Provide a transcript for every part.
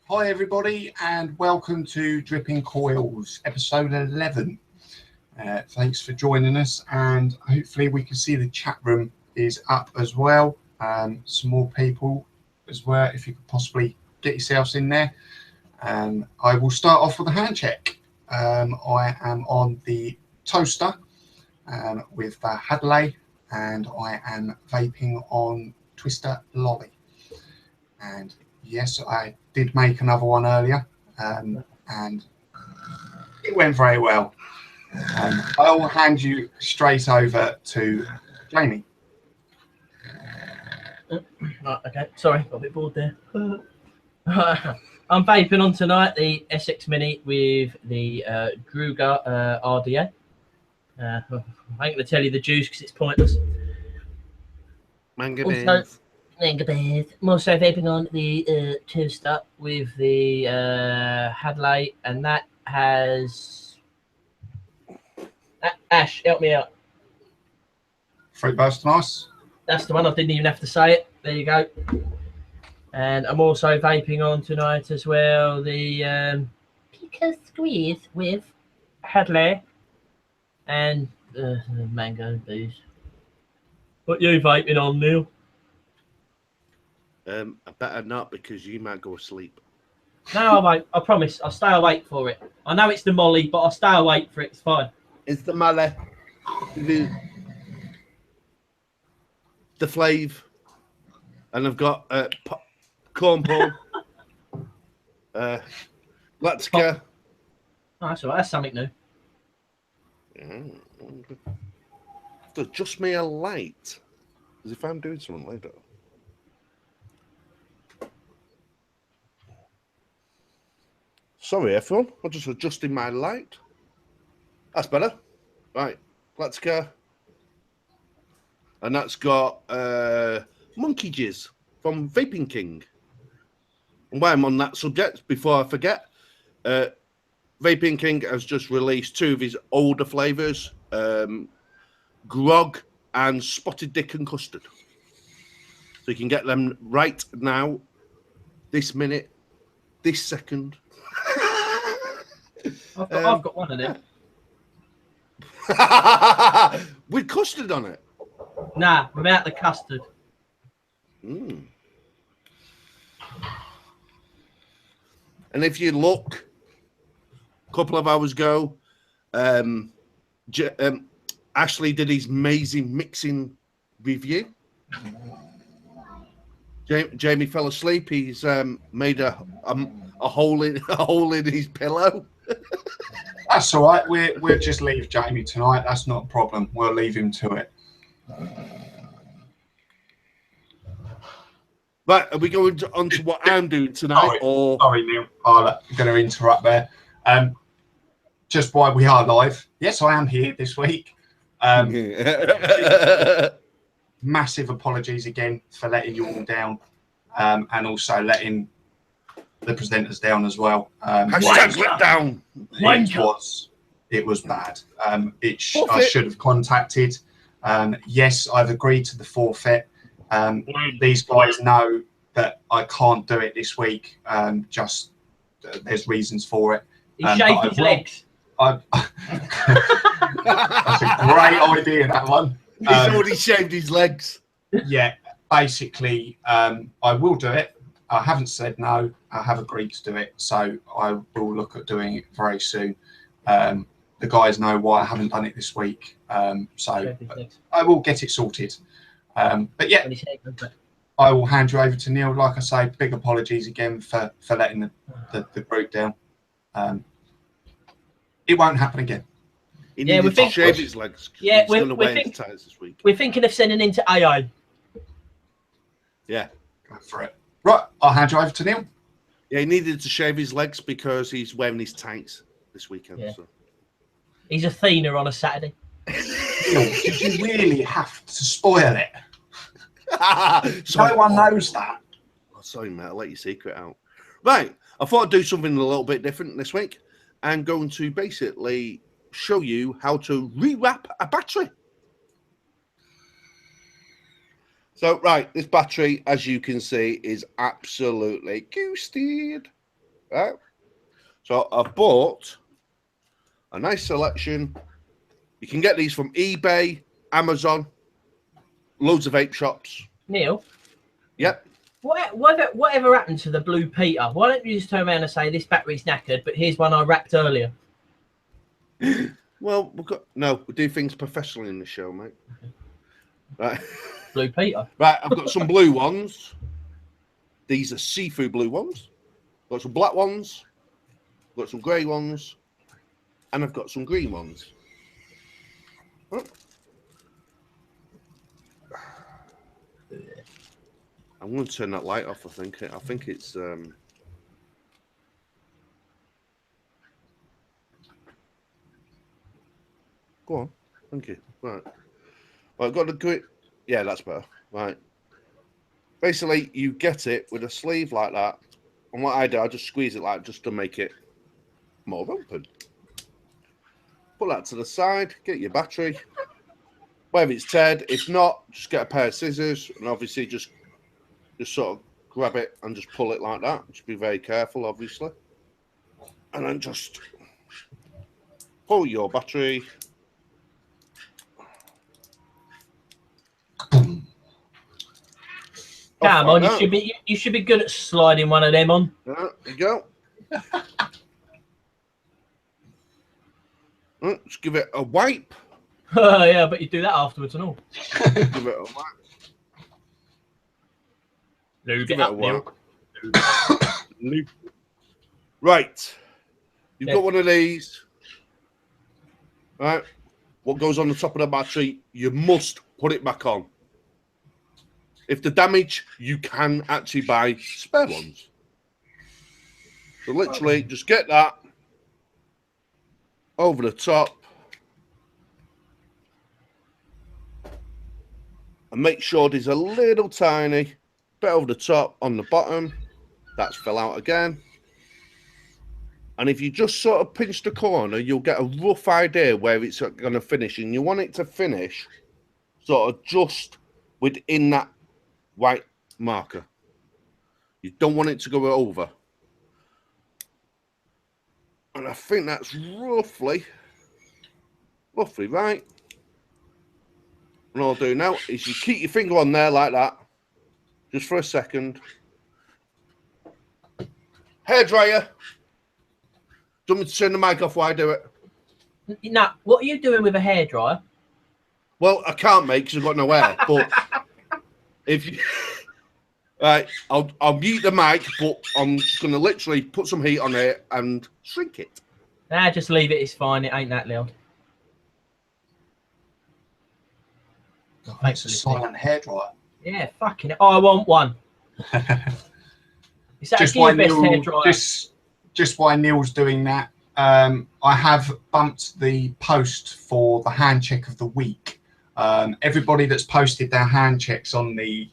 Hi everybody and welcome to Dripping Coils, episode 11. Thanks for joining us, and hopefully we can see the chat room is up as well. Some more people as well, if you could possibly get yourselves in there. I will start off with a hand check. I am on the toaster with Hadley, and I am vaping on Twister Lolly. And yes, I did make another one earlier, and it went very well. I will hand you straight over to Jamie. Right, okay. Sorry, got a bit bored there. I'm vaping on tonight the SX Mini with the Druga RDA. I ain't going to tell you the juice because it's pointless. Manga Also, bears. I'm also vaping on the toaster with the Hadley, and that has... Ash, help me out. Fruit Burst Nice. That's the one. I didn't even have to say it. There you go. And I'm also vaping on tonight as well the Pico Squeeze with Hadley and mango booze. What you vaping on, Neil? I better not, because you might go asleep. No, I won't. I promise. I'll stay awake for it. I know it's the Molly, but I'll stay awake for it. It's fine. It's the Molly, the Flav, and I've got corn pole, Latka. Oh, that's all right. That's something new. So just me a light, as if I'm doing something later. Sorry, everyone. I'm just adjusting my light. That's better. Right, let's go. And that's got Monkey Jizz from Vaping King. And while I'm on that subject, before I forget, Vaping King has just released two of his older flavours, Grog and Spotted Dick and Custard. So you can get them right now, this minute, this second. I've got one of them. With custard on it? Nah, without the custard. And if you look, a couple of hours ago, Ashley did his amazing mixing review. Jamie fell asleep. He's made a hole in his pillow. That's all right. We'll just leave Jamie tonight. That's not a problem. We'll leave him to it. Right, are we going on to what I'm doing tonight? Sorry, Neil. I'm going to interrupt there. Just while we are live, yes, I am here this week. Massive apologies again for letting you all down, and also letting the presenters down as well. Hashtag let down. It was bad. I should have contacted. Yes, I've agreed to the forfeit. These guys know that I can't do it this week. Just there's reasons for it. He shaved his legs. That's a great idea, that one. He's already shaved his legs. Yeah, basically, I will do it. I haven't said no. I have agreed to do it, so I will look at doing it very soon. The guys know why I haven't done it this week, so I will get it sorted. But yeah, I will hand you over to Neil. Like I say, big apologies again for letting the group down. It won't happen again. He needed to shave his legs. Yeah, we're this week. We're thinking of sending him to AA. Yeah, go for it. Right, I'll hand you over to Neil. Yeah, he needed to shave his legs because he's wearing his tights this weekend. Yeah. So. He's Athena on a Saturday. Neil, did you really have to spoil it? No one knows that. Oh, sorry, mate. I'll let your secret out. Right. I thought I'd do something a little bit different this week. I'm going to basically show you how to rewrap a battery. So, right, this battery, as you can see, is absolutely ghosted. Right? So I've bought a nice selection. You can get these from eBay, Amazon, loads of vape shops. Neil? Yep. Whatever happened to the Blue Peter? Why don't you just turn around and say this battery's knackered, but here's one I wrapped earlier? Well, we do things professionally in the show, mate. Right. Blue Peter. Right, I've got some blue ones. These are see-through blue ones. Got some black ones. Got some grey ones. And I've got some green ones. Oh. I'm going to turn that light off, I think. I think it's... Go on. Thank you. Right. Well, I've got the green... Yeah, that's better. Right. Basically, you get it with a sleeve like that. And what I do, I just squeeze it like just to make it more open. Put that to the side. Get your battery. Whether it's Ted, if not, just get a pair of scissors and obviously just sort of grab it and just pull it like that. Just be very careful, obviously. And then just pull your battery. Come on, you should be good at sliding one of them on. There you go. Just give it a wipe. Yeah, but you do that afterwards and all. Give it a wipe. Lube it up, Neil. Lube. Right. You've got one of these. Right. What goes on the top of the battery, you must put it back on. If the damage, you can actually buy spare ones. So literally, just get that over the top. And make sure there's a little tiny bit over the top on the bottom. That's fell out again. And if you just sort of pinch the corner, you'll get a rough idea where it's going to finish. And you want it to finish sort of just within that white marker. You don't want it to go over. And I think that's roughly right. And all I'll do now is you keep your finger on there like that, just for a second. Hairdryer. Do you want me to turn the mic off while I do it? Now, what are you doing with a hairdryer? Well, I can't, mate, because I've got no hair. But if you... Right, I'll mute the mic, but I'm just going to literally put some heat on it and shrink it. Nah, just leave it. It's fine. It ain't that loud. It's a silent hairdryer. Yeah, fucking it. Oh, I want one. Is that Just a why best Neil, hairdryer? just while Neil's doing that, I have bumped the post for the hand check of the week. Everybody that's posted their hand checks on the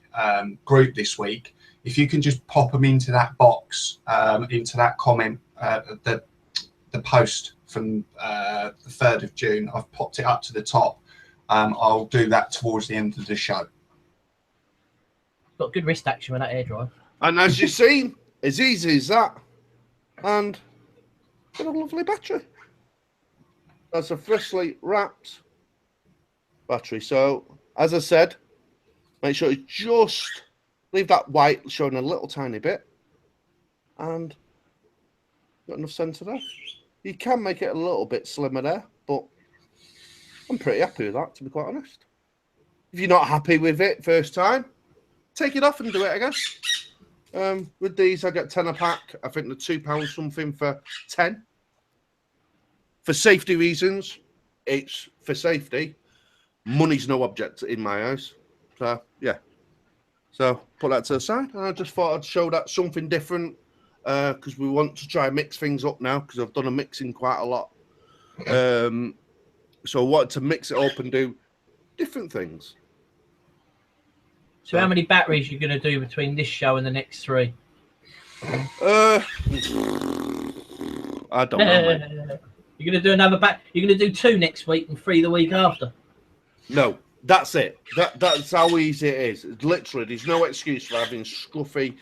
group this week, if you can just pop them into that box, into that comment, the post from the 3rd of June, I've popped it up to the top. I'll do that towards the end of the show. Got good wrist action with that hairdryer. And as you've seen, as easy as that. And got a lovely battery. That's a freshly wrapped battery. So, as I said, make sure you just leave that white showing a little tiny bit. And got enough centre there. You can make it a little bit slimmer there, but I'm pretty happy with that, to be quite honest. If you're not happy with it first time, take it off and do it again. With these, I get 10 a pack. I think they're £2 something for 10. For safety reasons, it's for safety. Money's no object in my eyes. So, yeah. So, put that to the side. And I just thought I'd show that something different because we want to try and mix things up now because I've done a mixing quite a lot. So, I wanted to mix it up and do different things. So how many batteries are you going to do between this show and the next 3? I don't know, mate. You're going to do another back. You're going to do 2 next week and 3 the week after. No, that's it. That's how easy it is. It's literally, there's no excuse for having scruffy,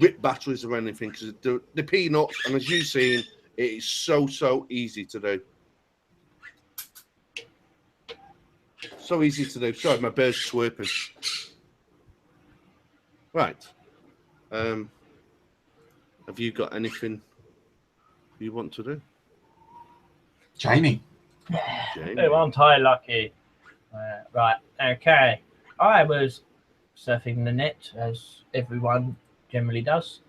ripped batteries or anything because the peanuts, and as you've seen, it is so easy to do. So easy to do. Sorry, my bird's chirping. Right. Have you got anything you want to do? Jamie. Oh, aren't I lucky? Right, okay. I was surfing the net, as everyone generally does.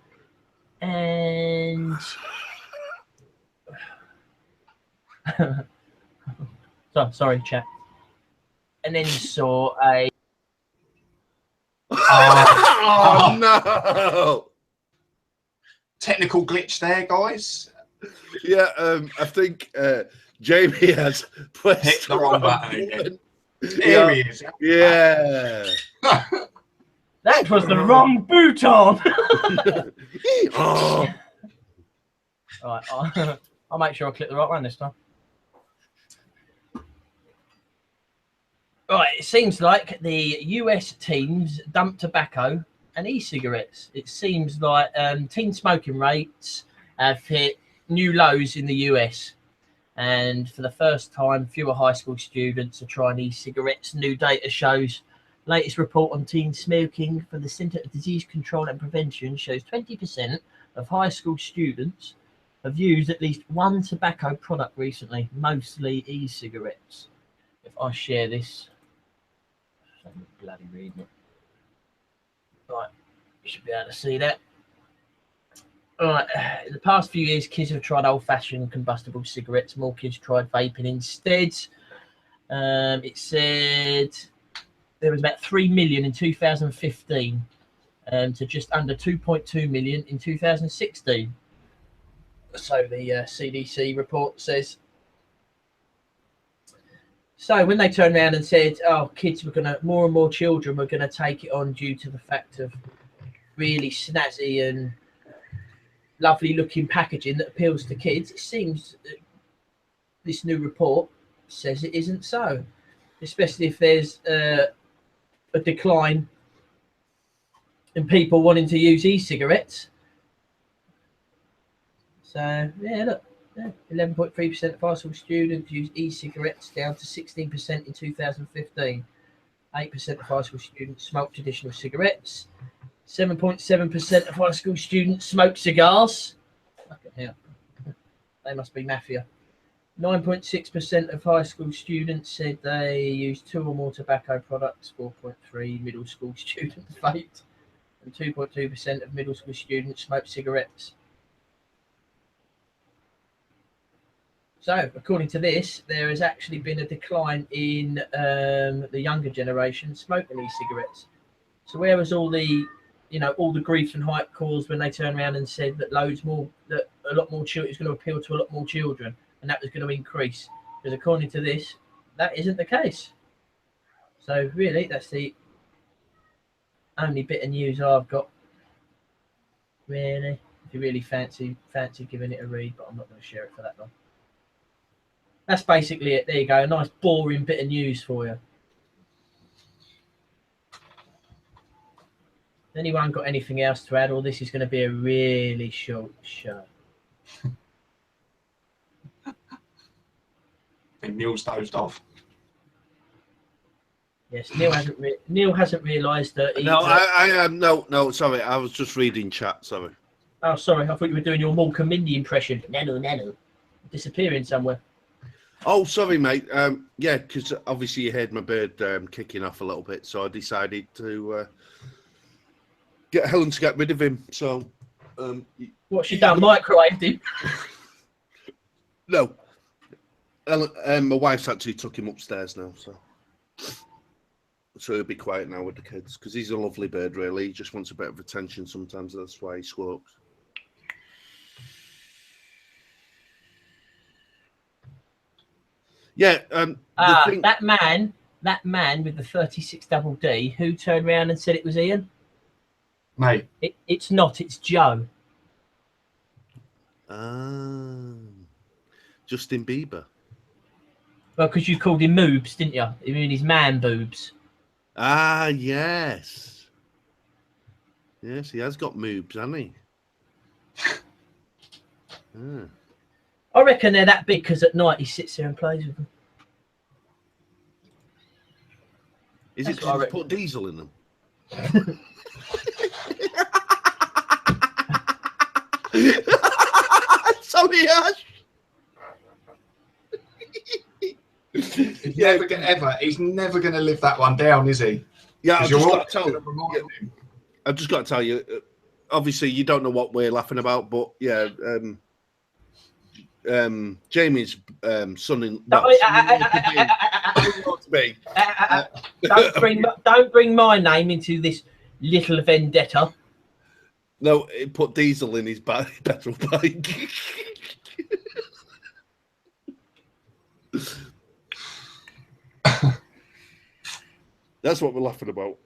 And... sorry, chat. And then saw a... Oh, no! Technical glitch there, guys. Yeah, I think Jamie has pressed the wrong button again. Yeah. He is. Yeah. That was the wrong bouton. Oh. Right, I'll make sure I click the right one this time. Right, it seems like the US teams dump tobacco and e-cigarettes. It seems like teen smoking rates have hit new lows in the US. And for the first time, fewer high school students are trying e-cigarettes. New data shows. Latest report on teen smoking for the Centre of Disease Control and Prevention shows 20% of high school students have used at least one tobacco product recently, mostly e-cigarettes. If I share this, I'm bloody reading it. Right, you should be able to see that. All right, in the past few years, kids have tried old-fashioned combustible cigarettes. More kids tried vaping instead. It said there was about 3 million in 2015 to just under 2.2 million in 2016. So the CDC report says. So when they turned around and said, "Oh, kids were more and more children were gonna take it on due to the fact of really snazzy and lovely-looking packaging that appeals to kids," it seems that this new report says it isn't so. Especially if there's a decline in people wanting to use e-cigarettes. So yeah, look. 11.3% of high school students use e-cigarettes, down to 16% in 2015. 8% of high school students smoke traditional cigarettes. 7.7% of high school students smoke cigars. Fucking hell. They must be mafia. 9.6% of high school students said they use 2 or more tobacco products. 4.3% middle school students vaped. And 2.2% of middle school students smoke cigarettes. So, according to this, there has actually been a decline in the younger generation smoking e-cigarettes. So, where was all the grief and hype caused when they turned around and said that a lot more children is going to appeal to a lot more children, and that was going to increase? Because according to this, that isn't the case. So, really, that's the only bit of news I've got. Really, if you really fancy giving it a read, but I'm not going to share it for that long. That's basically it. There you go. A nice boring bit of news for you. Anyone got anything else to add, or this is going to be a really short show? And Neil's dozed off. Yes, Neil hasn't realised that. No, I am no. Sorry, I was just reading chat. Sorry. Oh, sorry. I thought you were doing your Malcolm Mindy impression. Nano, disappearing somewhere. Oh, sorry, mate. Yeah, because obviously you heard my bird kicking off a little bit, so I decided to get Helen to get rid of him. So, what she done? Microwaved him? No. My wife's actually took him upstairs now, so he'll be quiet now with the kids because he's a lovely bird. Really, he just wants a bit of attention sometimes. That's why he squawks. Yeah, that man with the 36 double D who turned around and said it was Ian. Mate, it's not. It's Joe. Justin Bieber. Well, because you called him Moobs, didn't you? You mean his man boobs. Ah, yes. Yes, he has got moobs, hasn't he? Ah. I reckon they're that big because at night he sits there and plays with them. Is That's it what I because he's reckon. put diesel in them? Sorry, Ash. He's never going to live that one down, is he? Yeah, I've just got to gonna tell remind you. him. I've just got to tell you. Obviously, you don't know what we're laughing about, but yeah, Jamie's son in. Don't bring my name into this little vendetta. No, he put diesel in his petrol bike. That's what we're laughing about.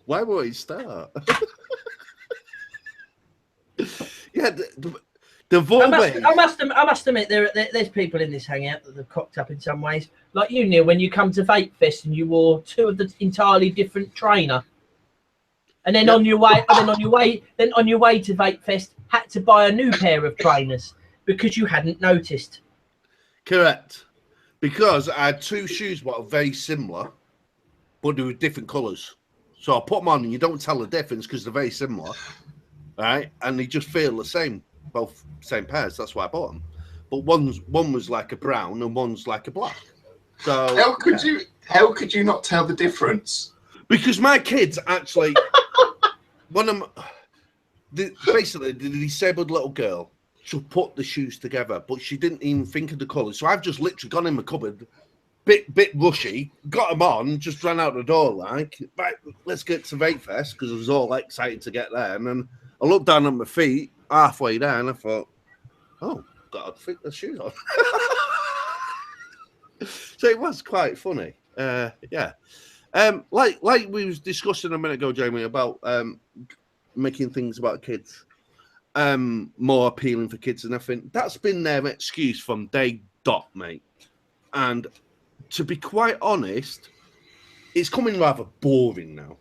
Why won't he start? Yeah, the I must admit, there's people in this hangout that have cocked up in some ways. Like you, Neil, when you come to Vape Fest and you wore two of the entirely different trainer, and then on your way to Vape Fest, had to buy a new pair of trainers because you hadn't noticed. Correct, because I had two shoes that were very similar, but they were different colours. So I put them on, and you don't tell the difference because they're very similar, right? And they just feel the same, both same pairs. That's why I bought them. But one was like a brown, and one's like a black. So how could you not tell the difference? Because my kids actually, basically the disabled little girl, she put the shoes together, but she didn't even think of the colours. So I've just literally gone in the cupboard, bit rushy, got them on, just ran out the door like, right, let's get to Vape Fest because I was all excited to get there. And then I looked down at my feet halfway down. I thought, oh, got to fit the shoes on. So it was quite funny. Yeah. Like we was discussing a minute ago, Jamie, about making things about kids more appealing for kids, and I think that's been their excuse from day dot, mate. And to be quite honest, it's coming rather boring now.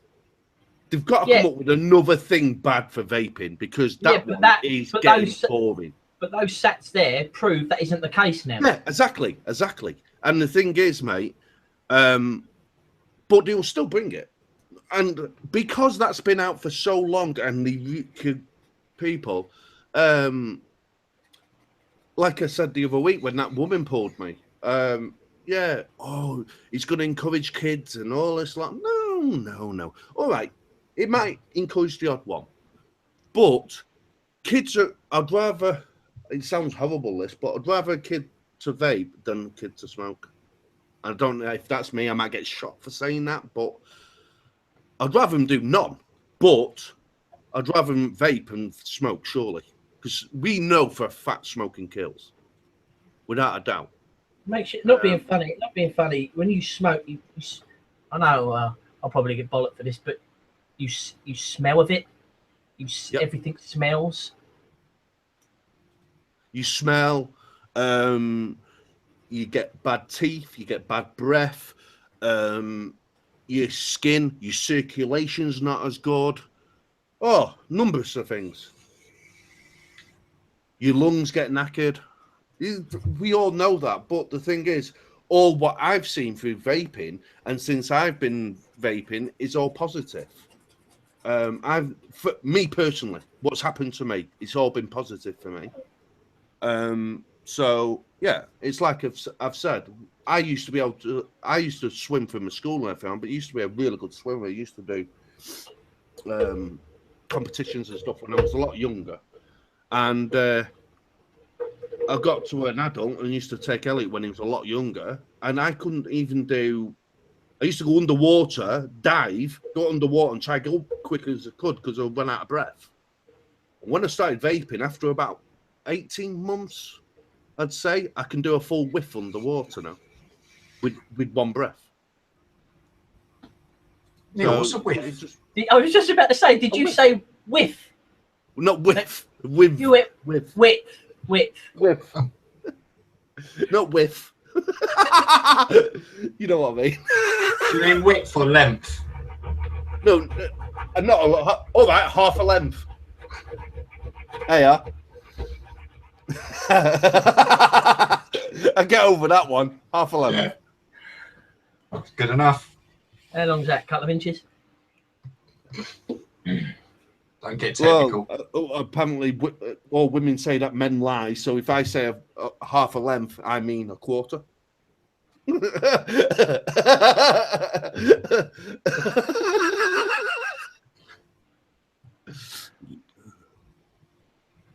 They've got to come up with another thing bad for vaping because that is getting boring. But those sats there prove that isn't the case now. Yeah, exactly. And the thing is, mate, but they'll still bring it. And because that's been out for so long and the people, like I said the other week when that woman pulled me, he's going to encourage kids and all this. Like, no. All right, it might encourage the odd one. But kids I'd rather, it sounds horrible, this, but I'd rather a kid to vape than a kid to smoke. I don't know if that's me. I might get shot for saying that, but I'd rather them do none. But I'd rather them vape and smoke, surely. Because we know for a fact smoking kills. Without a doubt. Makes it, not being funny. When you smoke, I know I'll probably get bollocked for this, but you smell of it. Everything smells. You smell. You get bad teeth. You get bad breath. Your skin, your circulation's not as good. Oh, numbers of things. Your lungs get knackered. We all know that. But the thing is, all what I've seen through vaping, and since I've been vaping, is all positive. For me personally, what's happened to me, it's all been positive for me. So yeah, it's like I've said, I used to swim from the school and everything, but I used to be a really good swimmer. I used to do competitions and stuff when I was a lot younger. And I got to an adult and used to take Elliot when he was a lot younger, and I couldn't even do. I used to go underwater, dive, go underwater, and try to go quick as I could because I would run out of breath. And when I started vaping, after about 18 months, I'd say I can do a full whiff underwater now, with one breath. Neil, what's a whiff? I was just about to say, did you say whiff? Not whiff. With. You whip. With. Width. With. Not with. You know what I mean? You mean width or length? No, not a lot. All right, half a length. Hey, I get over that one. Half a length. Yeah. That's good enough. How long's that? Couple of inches? Don't get technical. Well, apparently, all women say that men lie. So if I say a half a length, I mean a quarter.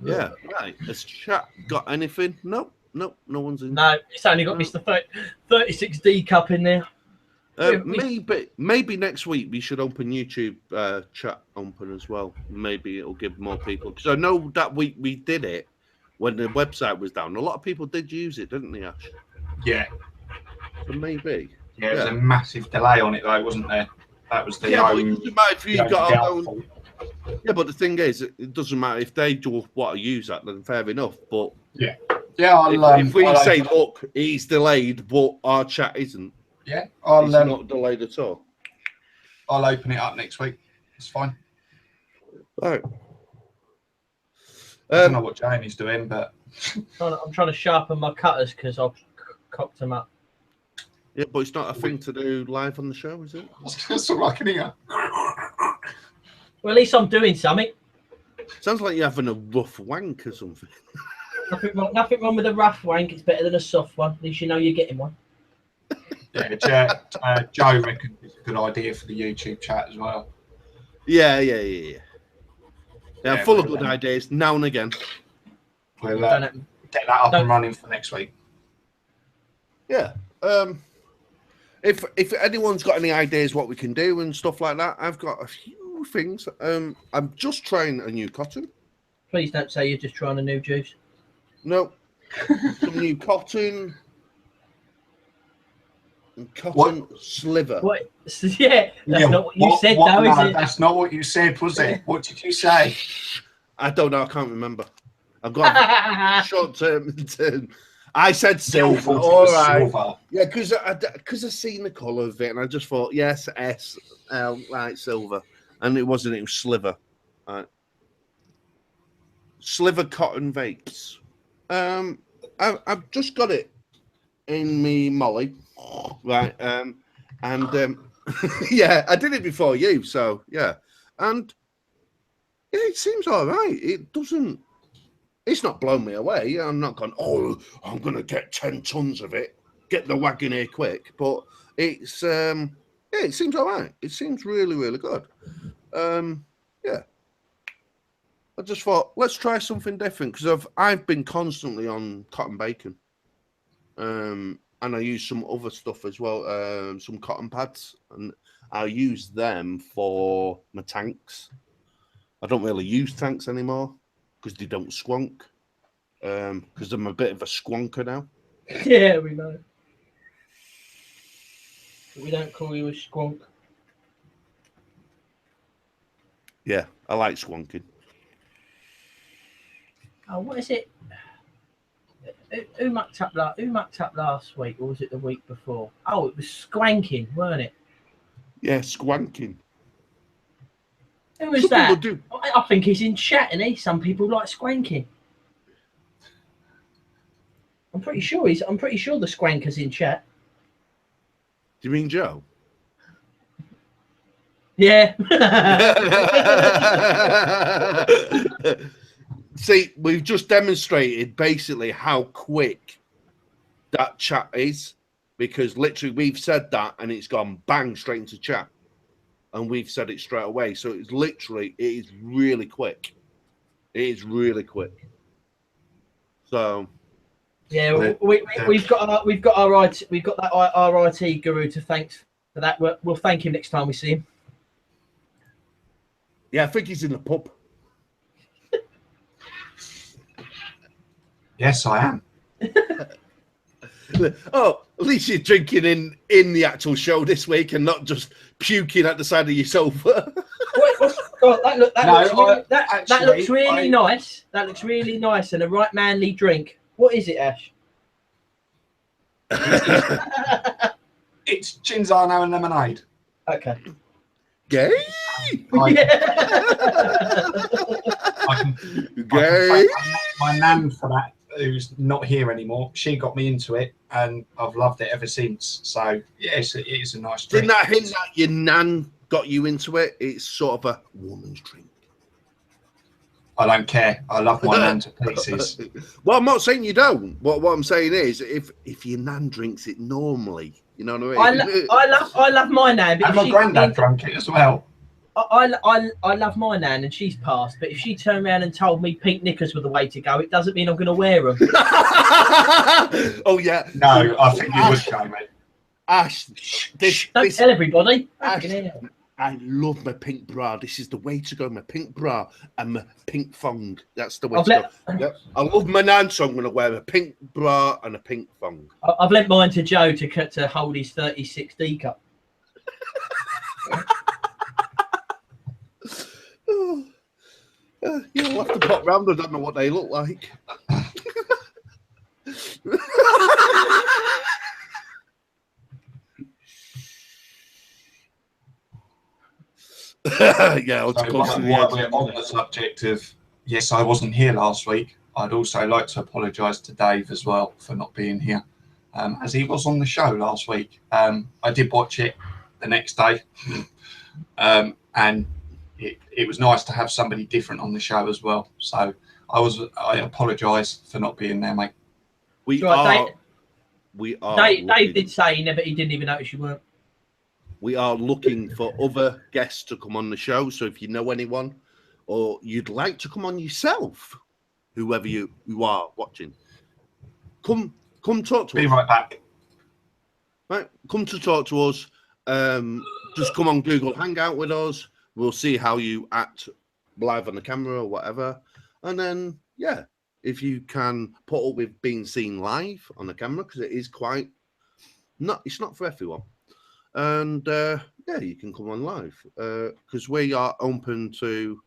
Yeah, right. Has chat got anything? Nope, no one's in. No, it's only got Mr. 36D cup in there. Maybe next week we should open YouTube chat open as well. Maybe it'll give more people, because I know that week we did it when the website was down. A lot of people did use it, didn't they, Ash? Yeah. So maybe. Yeah, there was a massive delay on it though, wasn't there? That was the But it doesn't matter if you've got our own. Yeah, but the thing is, it doesn't matter if they do want to use that, then fair enough. But yeah, if we say, look, it's delayed, but our chat isn't. Yeah, it's not delayed at all. I'll open it up next week. It's fine. Right. I don't know what Jamie's doing, but I'm trying to sharpen my cutters because I've cocked them up. Yeah, but it's not a thing to do live on the show, is it? That's all I can hear. Well, at least I'm doing something. Sounds like you're having a rough wank or something. Nothing wrong with a rough wank. It's better than a soft one. At least you know you're getting one. Yeah, Joe reckons it's a good idea for the YouTube chat as well. Yeah, full of good ideas now and again. We'll get that up and running for next week. Yeah. If anyone's got any ideas what we can do and stuff like that, I've got a few things. I'm just trying a new cotton. Please don't say you're just trying a new juice. No. Some new cotton. Cotton sliver. What? Yeah, that's not what you said, though, is it? That's not what you said, was it? What did you say? I don't know. I can't remember. I've got short term. I said silver. All right. Silver. Yeah, because I seen the colour of it, and I just thought, yes, right, silver, and it wasn't. It was sliver. Right. Sliver cotton vapes. I've just got it in me Molly. Right, yeah, I did it before you, so yeah, and yeah, it seems all right. It's not blown me away. I'm not going, oh, I'm gonna get 10 tons of it, get the wagon here quick, but it's yeah, it seems all right. It seems really, really good. Yeah, I just thought let's try something different, because I've been constantly on cotton bacon. And I use some other stuff as well, some cotton pads, and I use them for my tanks. I don't really use tanks anymore because they don't squonk, because I'm a bit of a squonker now. Yeah, we know. We don't call you a squonk. Yeah, I like squonking. Oh, what is it? Who mucked up last week, or was it the week before? Oh, it was squanking, weren't it? Yeah, squanking. Who was that? I think he's in chat, isn't he? Some people like squanking. I'm pretty sure the squanker's in chat. Do you mean Joe? Yeah. See, we've just demonstrated basically how quick that chat is, because literally we've said that and it's gone bang straight into chat, and we've said it straight away. So it is really quick. It is really quick. So yeah, we've got that RIT guru to thank for that. We'll thank him next time we see him. Yeah, I think he's in the pub. Yes, I am. Oh, at least you're drinking in the actual show this week and not just puking at the side of your sofa. God, that looks Actually, really nice. That looks really nice and a right manly drink. What is it, Ash? it's Cinzano and lemonade. Okay. Gay. I Gay. can thank my nan for that, who's not here anymore. She got me into it, and I've loved it ever since. So yes, it is a nice drink. Didn't that hint that your nan got you into it? It's sort of a woman's drink. I don't care. I love my nan to pieces. Well, I'm not saying you don't. What I'm saying is, if your nan drinks it normally, you know what I mean. I love my nan. But And my granddad drank it as well. I love my nan, and she's passed. But if she turned around and told me pink knickers were the way to go, it doesn't mean I'm going to wear them. Oh yeah. No, I think you would go, mate. Ash, Don't tell everybody. Ash, I love my pink bra. This is the way to go. My pink bra and my pink thong. That's the way to go. Yep. I love my nan, so I'm going to wear a pink bra and a pink thong. I've lent mine to Joe to hold his 36D cup. You'll have to pop round. I don't know what they look like. Yeah, While we're on the subject of, yes, I wasn't here last week, I'd also like to apologise to Dave as well for not being here, as he was on the show last week. I did watch it the next day, and it was nice to have somebody different on the show as well. So I apologise for not being there, mate. Dave did say he didn't even notice you weren't. We are looking for other guests to come on the show. So if you know anyone or you'd like to come on yourself, whoever you are watching, come talk to us. Be right back. Right, come to talk to us. Just come on Google Hangout with us. We'll see how you act live on the camera or whatever. And then, yeah, if you can put up with being seen live on the camera, because it is it's not for everyone. And yeah, you can come on live because we are open to,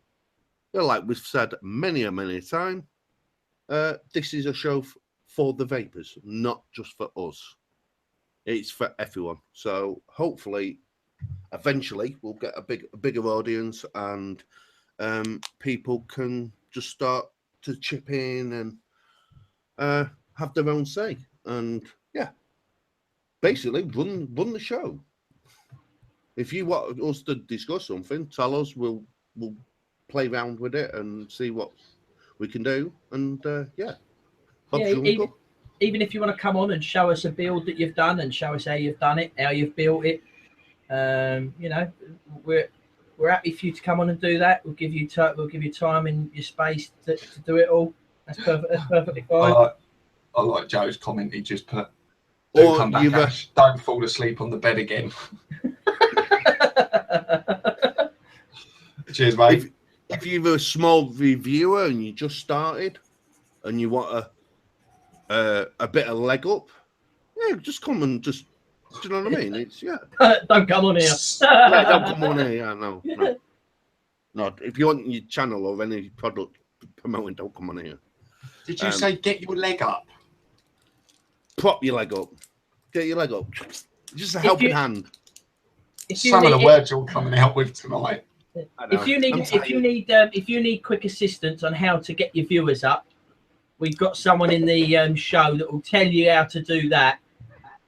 like we've said many a time, this is a show for the vapors, not just for us. It's for everyone. So hopefully, eventually, we'll get a bigger audience, and people can just start to chip in and have their own say, and yeah, basically run the show. If you want us to discuss something, tell us. We'll play around with it and see what we can do. And yeah, even if you want to come on and show us a build that you've done and show us how you've done it, how you've built it, you know, we're happy for you to come on and do that. We'll give you time and your space to do it all. That's perfectly fine. I like Joe's comment. He just put, Or don't fall asleep on the bed again. Cheers, mate. If you're a small reviewer and you just started and you want a bit of leg up, yeah, just come and just, do you know what I mean? It's Don't come on here. Yeah, don't come on here. Yeah, no. If you want your channel or any product promoting, don't come on here. Did you say get your leg up? Prop your leg up. Get your leg up. Just a helping hand. Some of the words you're coming out with tonight. If you need quick assistance on how to get your viewers up, we've got someone in the show that will tell you how to do that.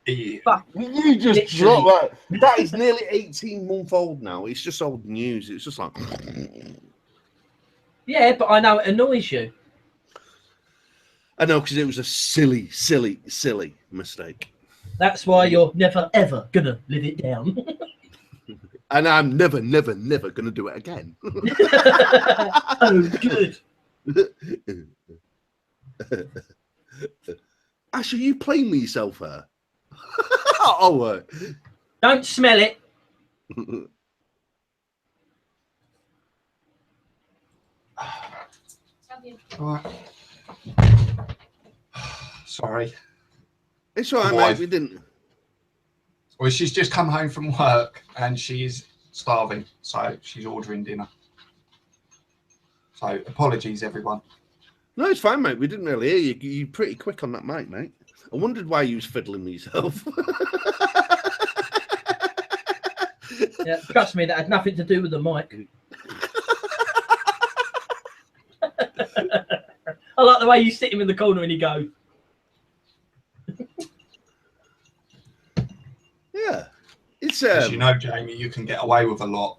Yeah. But you just drop that. That is nearly 18-month old now. It's just old news. It's just like, yeah, but I know it annoys you. I know, because it was a silly mistake. That's why you're never ever gonna live it down. And I'm never gonna do it again. Oh, good. Ash, are you playing with yourself here? Oh, Don't smell it. Right. Sorry. It's all right, mate. We didn't. Well, she's just come home from work and she's starving, so she's ordering dinner. So apologies, everyone. No, it's fine, mate. We didn't really hear you. You're pretty quick on that mic, mate. I wondered why you was fiddling with yourself. Yeah, trust me, that had nothing to do with the mic. I like the way you sit him in the corner and he goes. Yeah. It's As you know, Jamie, you can get away with a lot.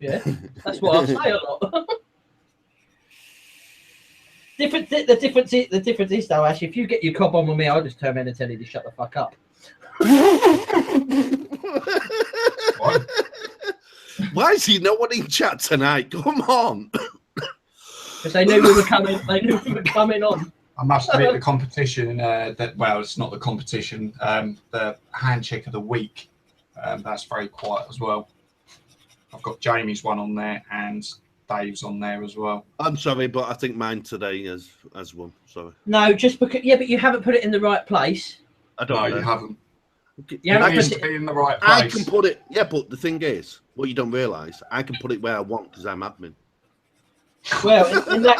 Yeah, that's what I say a lot. The difference is though, Ash, if you get your cob on with me, I'll just turn around and tell you to shut the fuck up. What? Why is he no one in chat tonight? Come on. Because they knew we were coming. They knew we were coming on. I must admit, the competition it's not the competition. The handshake of the week. That's very quiet as well. I've got Jamie's one on there and Dave's on there as well. I'm sorry, but I think mine today has won. Sorry. No, just because. Yeah, but you haven't put it in the right place. I don't know. You haven't. You haven't It needs put to it. be in the right I place. can put it. Yeah, but the thing is, what you don't realise, I can put it where I want because I'm admin. Well, in that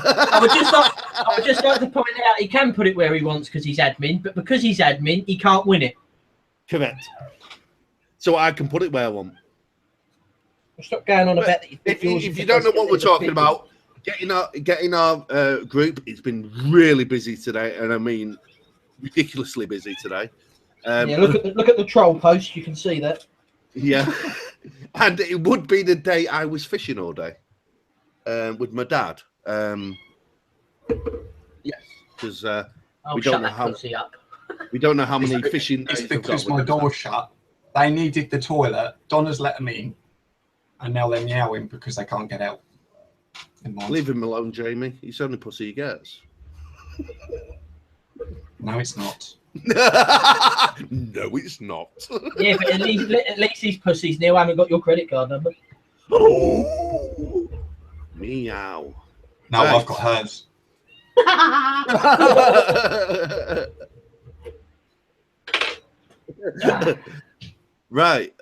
I would just like to point out he can put it where he wants because he's admin, but because he's admin, he can't win it. Correct. So I can put it where I want. Stop going on about that. If you don't know what we're talking about, getting our group, it's been really busy today, and I mean ridiculously busy today. Yeah, look at the troll post. You can see that. Yeah, and it would be the day I was fishing all day with my dad. Yes, because we don't know how. We don't know how many fishing days. It's because my door's shut. They needed the toilet. Donna's let them in, and now they're meowing because they can't get out. Leave him alone, Jamie. He's the only pussy he gets. No, it's not. No, it's not. Yeah, but at least these pussies, Neil, haven't got your credit card number. Oh, meow. No, right. I've got hers. Right.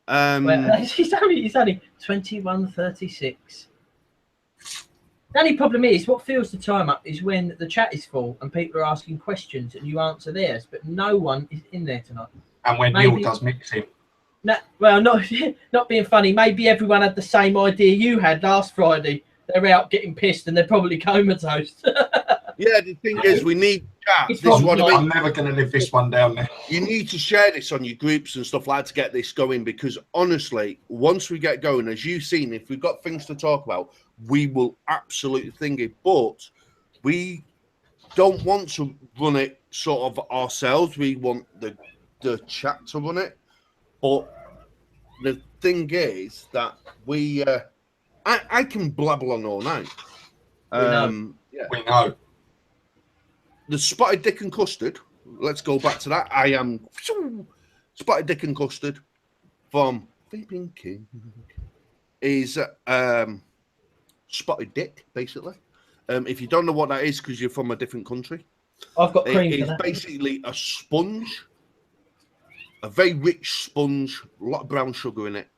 Well, he's only 21:36. The only problem is what fills the time up is when the chat is full and people are asking questions and you answer theirs, but no one is in there tonight. And when Neil does mixing. No, well, not being funny. Maybe everyone had the same idea you had last Friday. They're out getting pissed and they're probably comatose. Yeah, the thing is, we need chat. This is what I mean. I'm never going to live this one down there. You need to share this on your groups and stuff like that to get this going, because honestly, once we get going, as you've seen, if we've got things to talk about, we will absolutely think it. But we don't want to run it sort of ourselves. We want the chat to run it. But the thing is that I can blabble on all night. We know. The spotted dick and custard. Let's go back to that. I am spotted dick and custard from Vaping King. Is spotted dick basically. If you don't know what that is because you're from a different country, I've got cream. It's basically a sponge, a very rich sponge, a lot of brown sugar in it,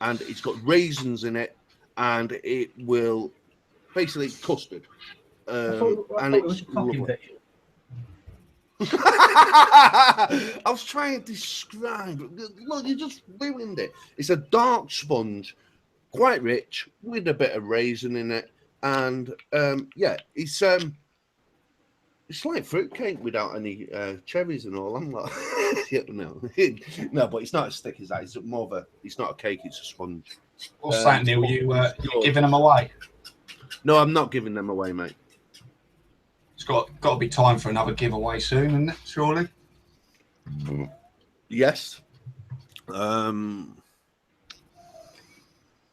and it's got raisins in it, and it will basically custard. And it's lovely. I was trying to describe. Well, you just ruined it. It's a dark sponge, quite rich, with a bit of raisin in it, and yeah, it's like fruitcake without any cherries and all. I'm like, yeah, no, but it's not as thick as that. It's more of a. It's not a cake. It's a sponge. What's that, Neil? You're giving them away? No, I'm not giving them away, mate. It's got to be time for another giveaway soon, isn't it? Surely. Yes.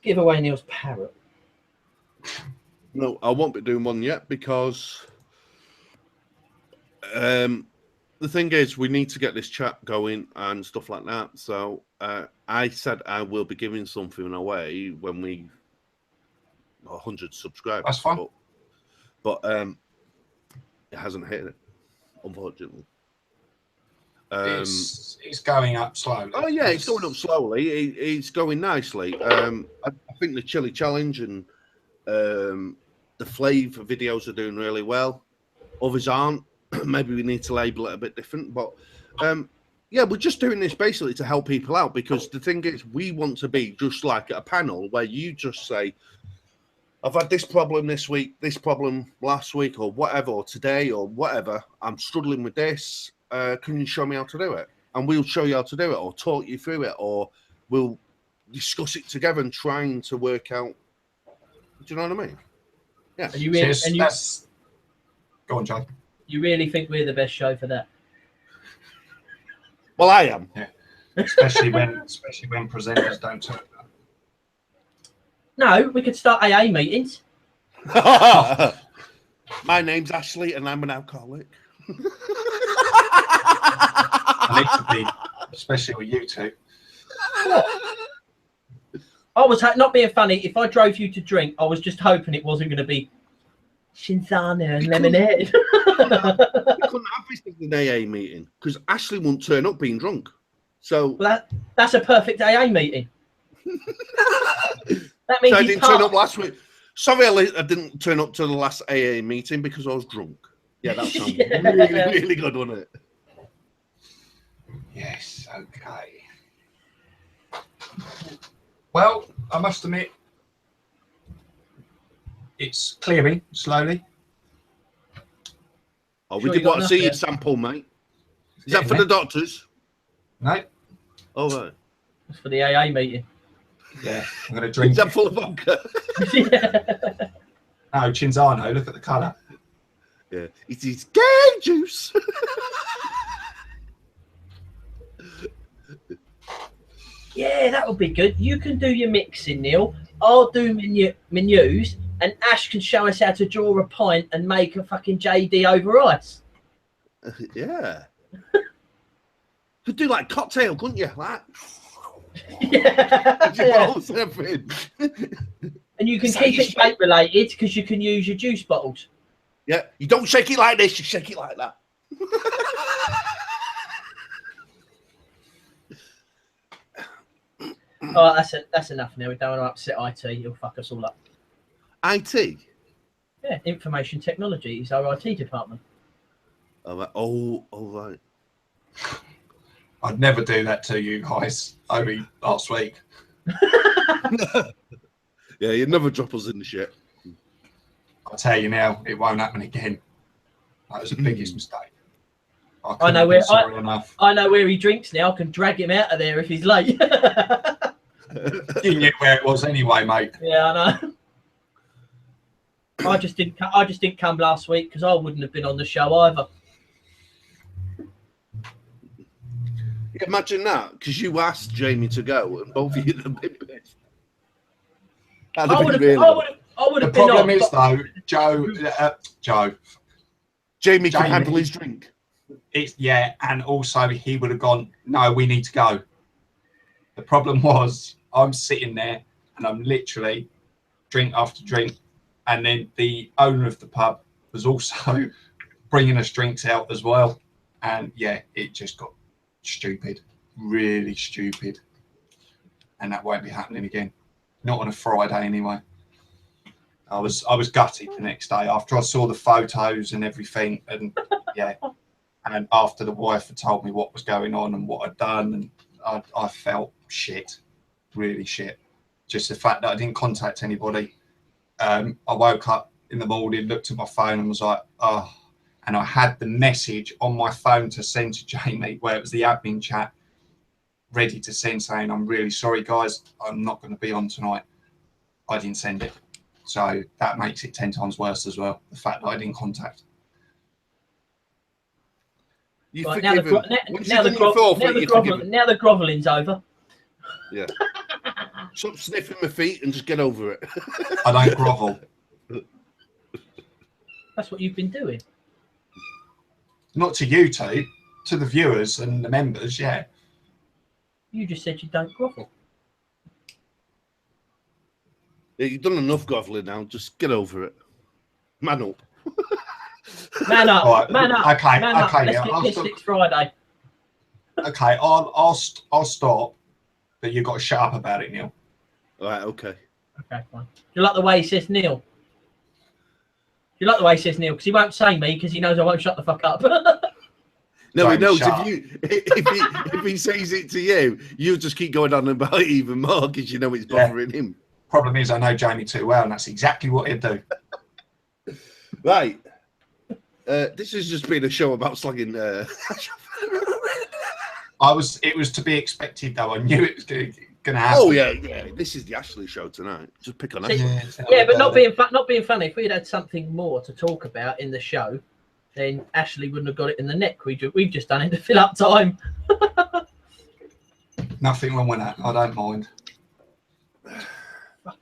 Give away Neil's parrot. No, I won't be doing one yet because the thing is, we need to get this chat going and stuff like that. So I said I will be giving something away when we 100 subscribers. That's fine. But it hasn't hit it, unfortunately. It's going up slowly. Oh yeah, it's going up slowly. It's going nicely. I think the chili challenge and the flavour videos are doing really well. Others aren't. Maybe we need to label it a bit different, but yeah, we're just doing this basically to help people out, because the thing is, we want to be just like a panel where you just say, I've had this problem this week, this problem last week, or whatever, or today, or whatever. I'm struggling with this. Can you show me how to do it? And we'll show you how to do it, or talk you through it, or we'll discuss it together and trying to work out. Do you know what I mean? Yeah. And you really, Go on, Joe. You really think we're the best show for that? Well, I am. Yeah. Especially when presenters don't turn up. No, we could start AA meetings. My name's Ashley, and I'm an alcoholic. I need to be, especially with you two. I was not being funny. If I drove you to drink, I was just hoping it wasn't going to be Shinzana and lemonade. We couldn't have this in an AA meeting because Ashley won't turn up being drunk. So well, that's a perfect AA meeting. That means so I didn't turn up last week. Sorry, I didn't turn up to the last AA meeting because I was drunk. Yeah, that sounds really, really good, wasn't it? Yes, okay. Well, I must admit, it's clearing slowly. Oh, we did want to see your sample, mate. Is that for the doctors? No. Oh, right. It's for the AA meeting. Yeah, I'm going to drink. Is that full of vodka? Yeah. No, Chinzano, look at the colour. Yeah, it is gay juice. Yeah, that would be good. You can do your mixing, Neil. I'll do menus, and Ash can show us how to draw a pint and make a fucking JD over ice. Yeah. Could do like cocktail, couldn't you? Like, yeah. And you can So keep you it shape related because you can use your juice bottles. Yeah, you don't shake it like this, you shake it like that. Oh, that's enough now. We don't want to upset IT. He'll fuck us all up. IT? Yeah, information technology is our IT department. Oh, right. I'd never do that to you guys, only last week. Yeah, you'd never drop us in the shit. I'll tell you now, it won't happen again. That was the biggest mistake. I know where he drinks now. I can drag him out of there if he's late. You knew where it was anyway, mate. Yeah, I know. I just didn't come last week because I wouldn't have been on the show either. Imagine that, because you asked Jamie to go, and both of you have been pissed. I would have been The problem is though, Joe. Jamie can handle his drink. And also he would have gone, no, we need to go. The problem was I'm sitting there and I'm literally drink after drink, and then the owner of the pub was also bringing us drinks out as well, and yeah, it just got stupid, really stupid, and that won't be happening again. Not on a Friday anyway. I was gutted the next day after I saw the photos and everything, and yeah, and after the wife had told me what was going on and what I'd done, and I felt shit, really shit. Just the fact that I didn't contact anybody. I woke up in the morning, looked at my phone, and was like, oh. And I had the message on my phone to send to Jamie, where it was the admin chat, ready to send, saying, I'm really sorry, guys, I'm not going to be on tonight. I didn't send it. So that makes it 10 times worse as well, the fact that I didn't contact. Right, now the grovelling's over. Yeah. Stop sniffing my feet and just get over it. I don't grovel. That's what you've been doing. Not to you two, to the viewers and the members, yeah. You just said you don't grovel. Yeah, you've done enough groveling now. Just get over it. Man up. Man up. Right. Man up. Okay. Man up. Okay. Let's get pissed next Friday. Okay, I'll stop, but you've got to shut up about it, Neil. All right, okay. Okay, fine. Do you like the way he says Neil? Do you like the way he says Neil? Because he won't say me because he knows I won't shut the fuck up. No, he Don't knows shut if he says it to you, you'll just keep going on about it even more because you know it's bothering him. Problem is, I know Jamie too well, and that's exactly what he'd do. Right. This has just been a show about slagging. It was to be expected, though. I knew it was going to happen. Oh yeah. This is the Ashley show tonight. Just pick on it. Yeah, but not being funny. If we'd had something more to talk about in the show, then Ashley wouldn't have got it in the neck. We've just done it to fill up time. Nothing wrong with that. I don't mind.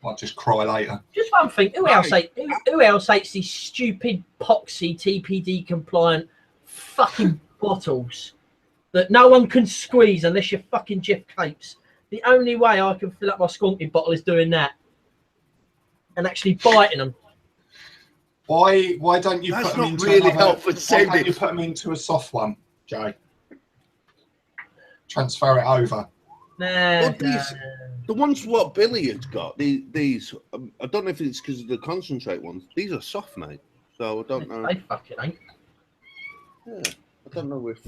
I'll just cry later. Just one thing. Who else hates these stupid poxy TPD compliant fucking bottles that no one can squeeze unless you're fucking Jeff Capes? The only way I can fill up my skunky bottle is doing that and actually biting them. Why don't you That's put them not into really another, helpful. Why don't you put them into a soft one, Jay? Transfer it over. Nah, the ones what Billy has got, these I don't know if it's because of the concentrate ones. These are soft, mate. So I don't know. They fucking ain't. Yeah, I don't know if.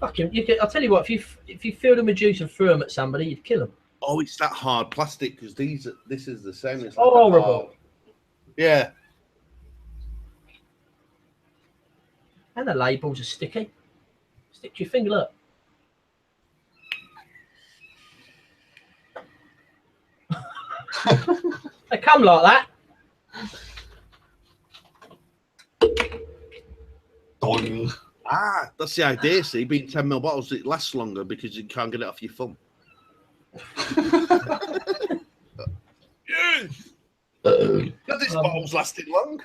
Fucking, I'll tell you what. If you filled them with juice and threw them at somebody, you'd kill them. Oh, it's that hard plastic because this is the same. It's like horrible. Yeah. And the labels are sticky. Stick to your finger, look. They come like that. Doing. Ah, that's the idea. See, being 10ml bottles, it lasts longer because you can't get it off your thumb. Yes. But this bottle's lasting long.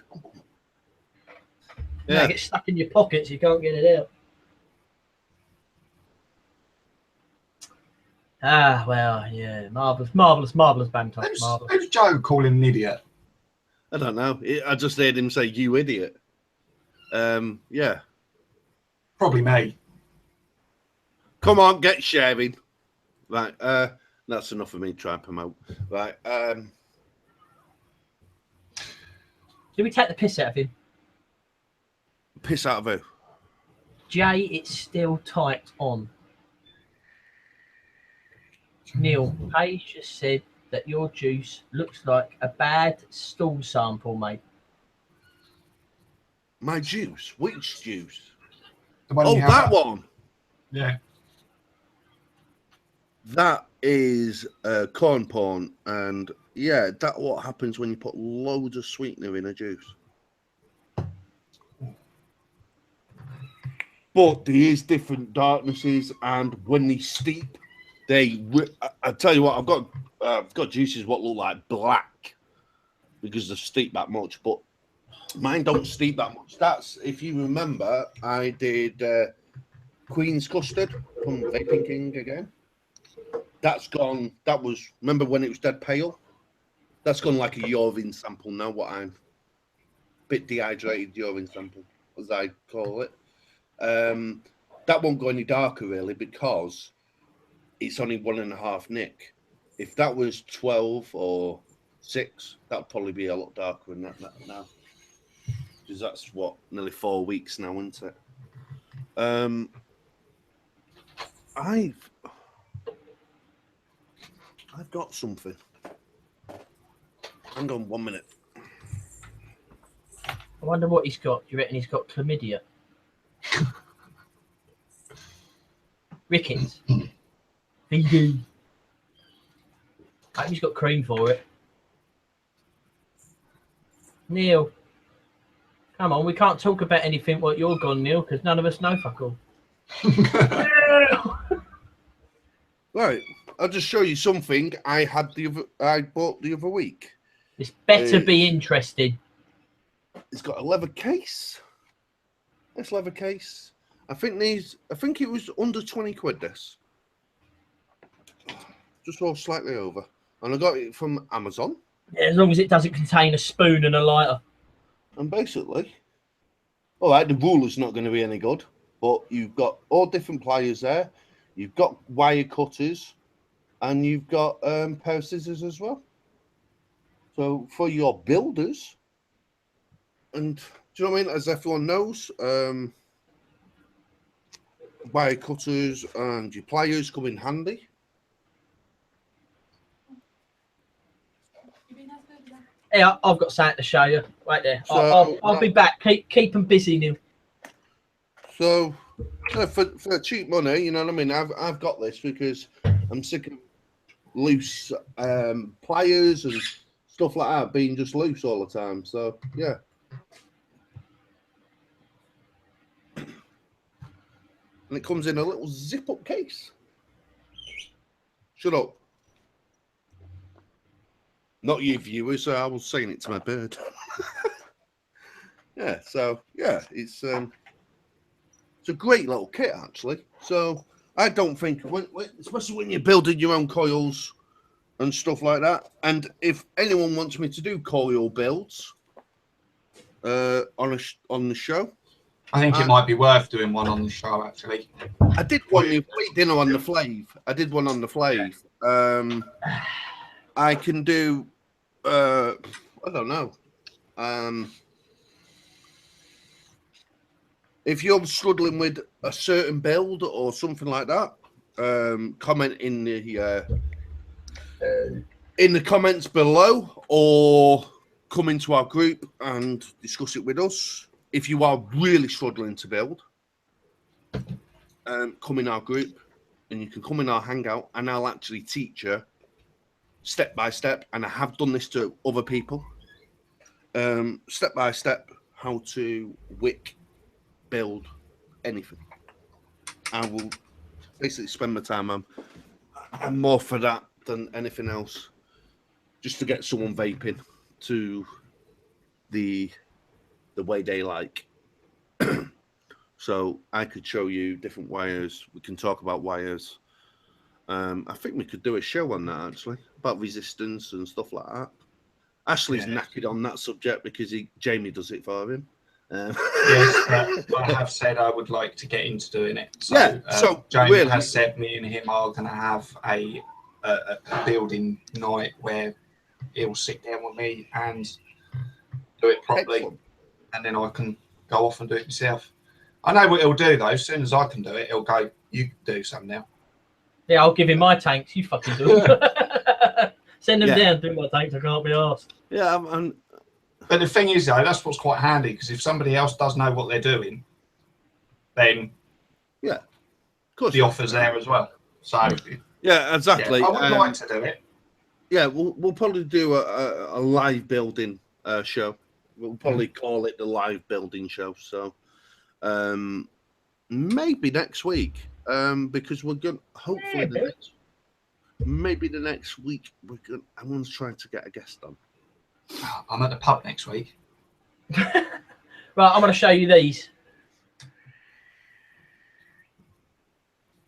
Yeah, it gets stuck in your pockets. You can't get it out. Ah, well, yeah, marvelous banter. Who's Joe calling an idiot? I don't know. I just heard him say, "You idiot." Yeah. Probably me. Come on, get sharing. Right. That's enough for me to try and promote. Right. Did we take the piss out of him? Piss out of who? Jay, it's still tight on. Neil, Paige just said that your juice looks like a bad stool sample, mate. My juice? Which juice? The one Oh, you have that up. one. Yeah. That is corn porn, and yeah, that's what happens when you put loads of sweetener in a juice. But there is different darknesses, and when they steep, I tell you what, I've got juices what look like black because they steep that much, but mine don't steep that much. That's, if you remember, I did Queen's Custard from Vaping King again. That's gone. That was, remember when it was dead pale? That's gone like a urine sample now. What I'm bit dehydrated urine sample, as I call it. That won't go any darker really because it's only 1.5 nick. If that was 12 or 6, that'd probably be a lot darker than that now. Because that's what, nearly 4 weeks now, isn't it? I've got something. Hang on 1 minute. I wonder what he's got. Do you reckon he's got chlamydia? Rickets. VD. I hope he's got cream for it. Neil. Come on, we can't talk about anything what you're gone, Neil, because none of us know fuck all. Right. I'll just show you something I bought the other week. This better be interesting. It's got a leather case. This leather case. I think it was under 20 quid, this. Just roll slightly over. And I got it from Amazon. Yeah, as long as it doesn't contain a spoon and a lighter. And basically, all right, the ruler's not going to be any good. but you've got all different pliers there. You've got wire cutters, and you've got pair of scissors as well. So for your builders, and do you know what I mean? As everyone knows, wire cutters and your pliers come in handy. Yeah, I've got something to show you right there. So, I'll be back. Keep them busy, Neil. So for cheap money, you know what I mean? I've got this because I'm sick of loose pliers and stuff like that being just loose all the time. So yeah. And it comes in a little zip-up case. Shut up. Not you viewers, I was saying it to my bird. Yeah, so yeah, it's a great little kit actually. So I don't think, especially when you're building your own coils and stuff like that. And if anyone wants me to do coil builds on the show, I think it might be worth doing one on the show, actually. I did one the dinner on the Flave. I did one on the Flave. I can do, I don't know. If you're struggling with a certain build or something like that, comment in the comments below, or come into our group and discuss it with us. If you are really struggling to build, come in our group and you can come in our hangout and I'll actually teach you step by step. And I have done this to other people, step by step, how to wick build anything. I will basically spend my time. I'm more for that than anything else, just to get someone vaping to the way they like. So I could show you different wires. We can talk about wires. I think we could do a show on that actually, about resistance and stuff like that. Ashley's knackered on that subject because Jamie does it for him. Yes, but I have said I would like to get into doing it. So, yeah, so Jamie really has said me and him are going to have a building night where he'll sit down with me and do it properly. Excellent. And then I can go off and do it myself. I know what he'll do though. As soon as I can do it, he'll go, "You do something now." Yeah, I'll give him my tanks. You fucking do them. Send them down. Do my tanks. I can't be asked. Yeah, But the thing is, though, that's what's quite handy, because if somebody else does know what they're doing, then of course the offer's there as well. So yeah, exactly. Yeah, I would like to do it. Yeah, we'll probably do a live building show. We'll probably call it the live building show. So maybe next week, because we're going hopefully maybe the next week everyone's trying to get a guest on. I'm at the pub next week. Right, I'm going to show you these.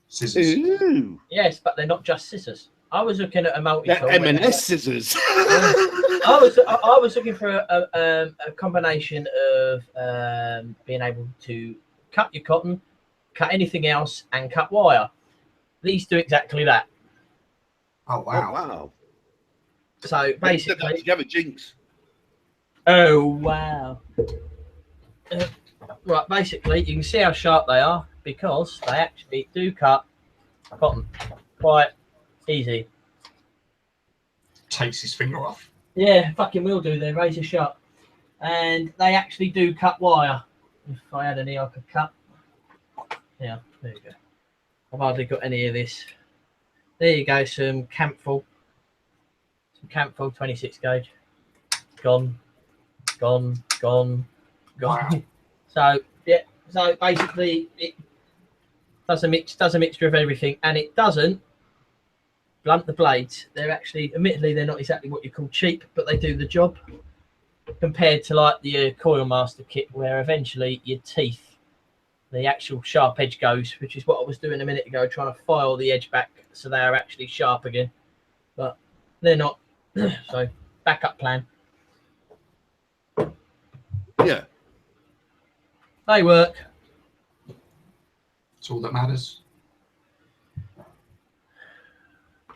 Scissors. Ooh. Yes, but they're not just scissors. I was looking at a multi-tool. They're M&S scissors. I was looking for a combination of being able to cut your cotton, cut anything else, and cut wire. These do exactly that. Oh wow! Oh, wow! So basically, together, Jinx. Oh wow! Right, basically, you can see how sharp they are because they actually do cut cotton quite easy. Takes his finger off. Yeah, fucking will do. They're razor sharp, and they actually do cut wire. If I had any, I could cut. Yeah, there you go. I've hardly got any of this. There you go. Some Camphor 26 gauge. Gone. Wow. So yeah. So basically, it does a mixture of everything, and it doesn't blunt the blades. They're actually, admittedly, they're not exactly what you call cheap, but they do the job. Compared to like the Coil Master kit, where eventually your teeth, the actual sharp edge goes, which is what I was doing a minute ago, trying to file the edge back so they are actually sharp again, but they're not. So backup plan. Yeah, They work. That's all that matters.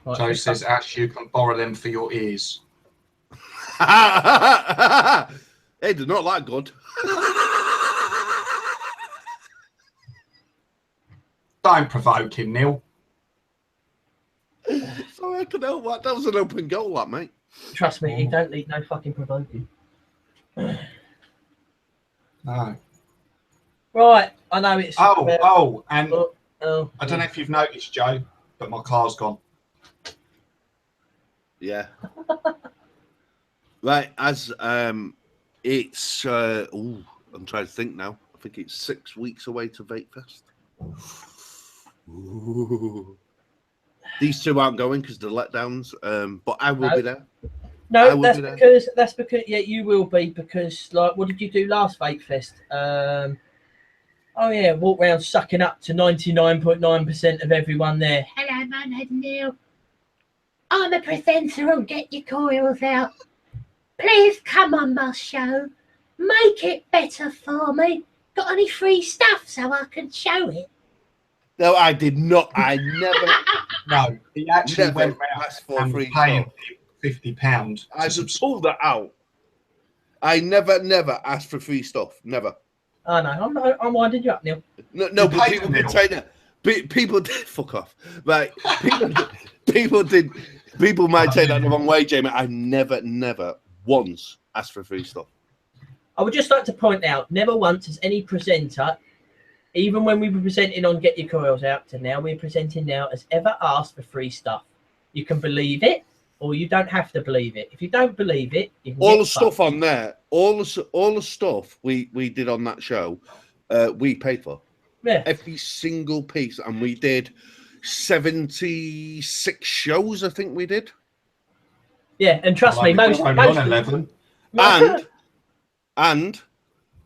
Right, Joe says, Ash, you can borrow them for your ears. Hey, they're not that good. Don't provoke him, Neil. Sorry, I could help that. That was an open goal, that, mate. trust me, you don't need no fucking provoking. No. Right, I know it's. And oh, I don't know if you've noticed, Joe, but my car's gone. Yeah. Right, as it's I'm trying to think now. I think it's 6 weeks away to Vape Fest. Ooh. These two aren't going because they're letdowns, but I will be there. No, that's because yeah, you will be, because like, what did you do last Vape Fest? Oh yeah, walk around sucking up to 99.9% of everyone there. Hello, my name's Neil. I'm a presenter on Get Your Coils Out. Please come on my show. Make it better for me. Got any free stuff so I can show it? No, I did not. I never. No, he actually Never went round asked for and free paying stuff. £50. I just pulled that out. I never asked for free stuff. Never. I know. I'm winding you up, Neil. No, but people did say that. People did fuck off. Right? People did. People might take that the wrong way, Jamie. I never once asked for free stuff. I would just like to point out, never once has any presenter, even when we were presenting on Get Your Coils Out to now we're presenting now, has ever asked for free stuff. You can believe it, or you don't have to believe it. If you don't believe it, you can all get the stuff fucked. on there, all the stuff we did on that show, we paid for. Yeah. Every single piece, and we did 76 shows, I think we did. Yeah, and trust me, most 11. And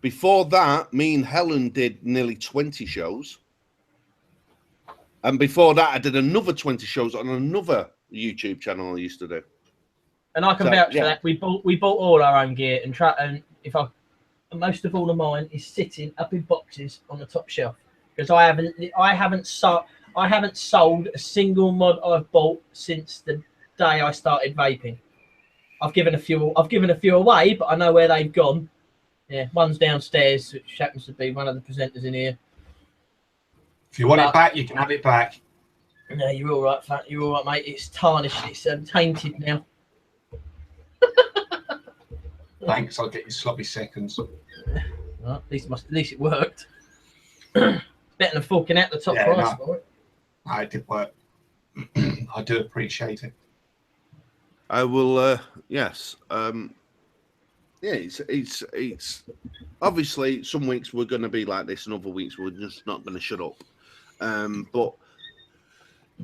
before that, me and Helen did nearly 20 shows. And before that, I did another 20 shows on another YouTube channel I used to do. And I can vouch for that. We bought all our own gear, and most of all of mine is sitting up in boxes on the top shelf, because I haven't sold a single mod I've bought since the day I started vaping. I've given a few away, but I know where they've gone. Yeah, one's downstairs, which happens to be one of the presenters in here. If you want it back, you can have it back. No, you're all right, Fat. You're all right, mate. It's tarnished. It's tainted now. Thanks. I'll get you sloppy seconds. Well, at least it worked. Better than forking out the top price for it. No, it did work. I do appreciate it. I will. Yes. Yeah, it's obviously some weeks we're going to be like this, and other weeks we're just not going to shut up. But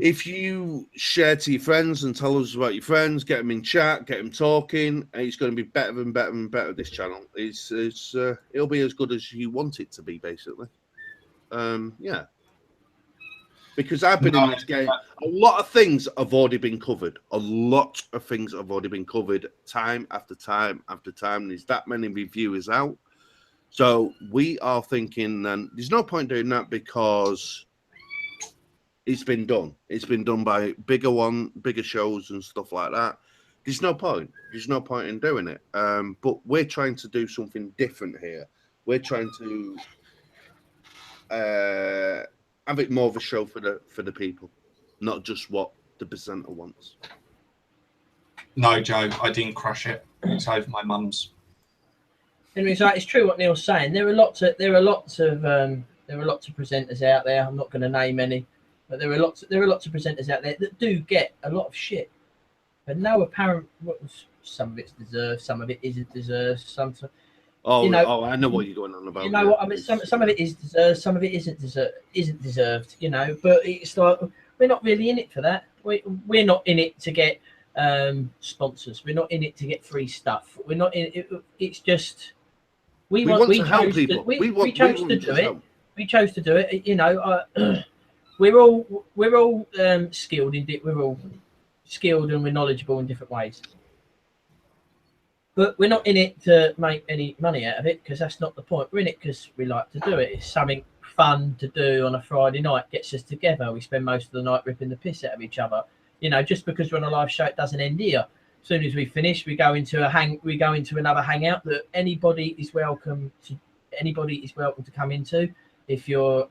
if you share to your friends and tell us about your friends, get them in chat, get them talking, it's going to be better and better and better. This channel it'll be as good as you want it to be, basically. Yeah. Because I've been in this game, a lot of things have already been covered. A lot of things have already been covered time after time after time. There's that many reviewers out. So we are thinking then there's no point doing that, because it's been done. It's been done by bigger shows and stuff like that. There's no point. There's no point in doing it. But we're trying to do something different here. We're trying to have it more of a show for the people, not just what the presenter wants. No, Joe, I didn't crush it. It's over my mum's. It's true what Neil's saying. There are lots of presenters out there. I'm not going to name any, but there are lots of presenters out there that do get a lot of shit, but no apparent. Some of it's deserved, some of it isn't deserved. I know what you're going on about. You know what I mean? Some of it is deserved, some of it isn't deserved. You know, but it's like we're not really in it for that. We're not in it to get sponsors. We're not in it to get free stuff. We're not in it. It's just we want to help people. We chose to do it. We chose to do it. You know, we're all skilled in it. We're all skilled and we're knowledgeable in different ways. But we're not in it to make any money out of it, because that's not the point. We're in it because we like to do it. It's something fun to do on a Friday night, gets us together. We spend most of the night ripping the piss out of each other. You know, just because we're on a live show, it doesn't end here. As soon as we finish, we go into another hangout that anybody is welcome to come into. If you're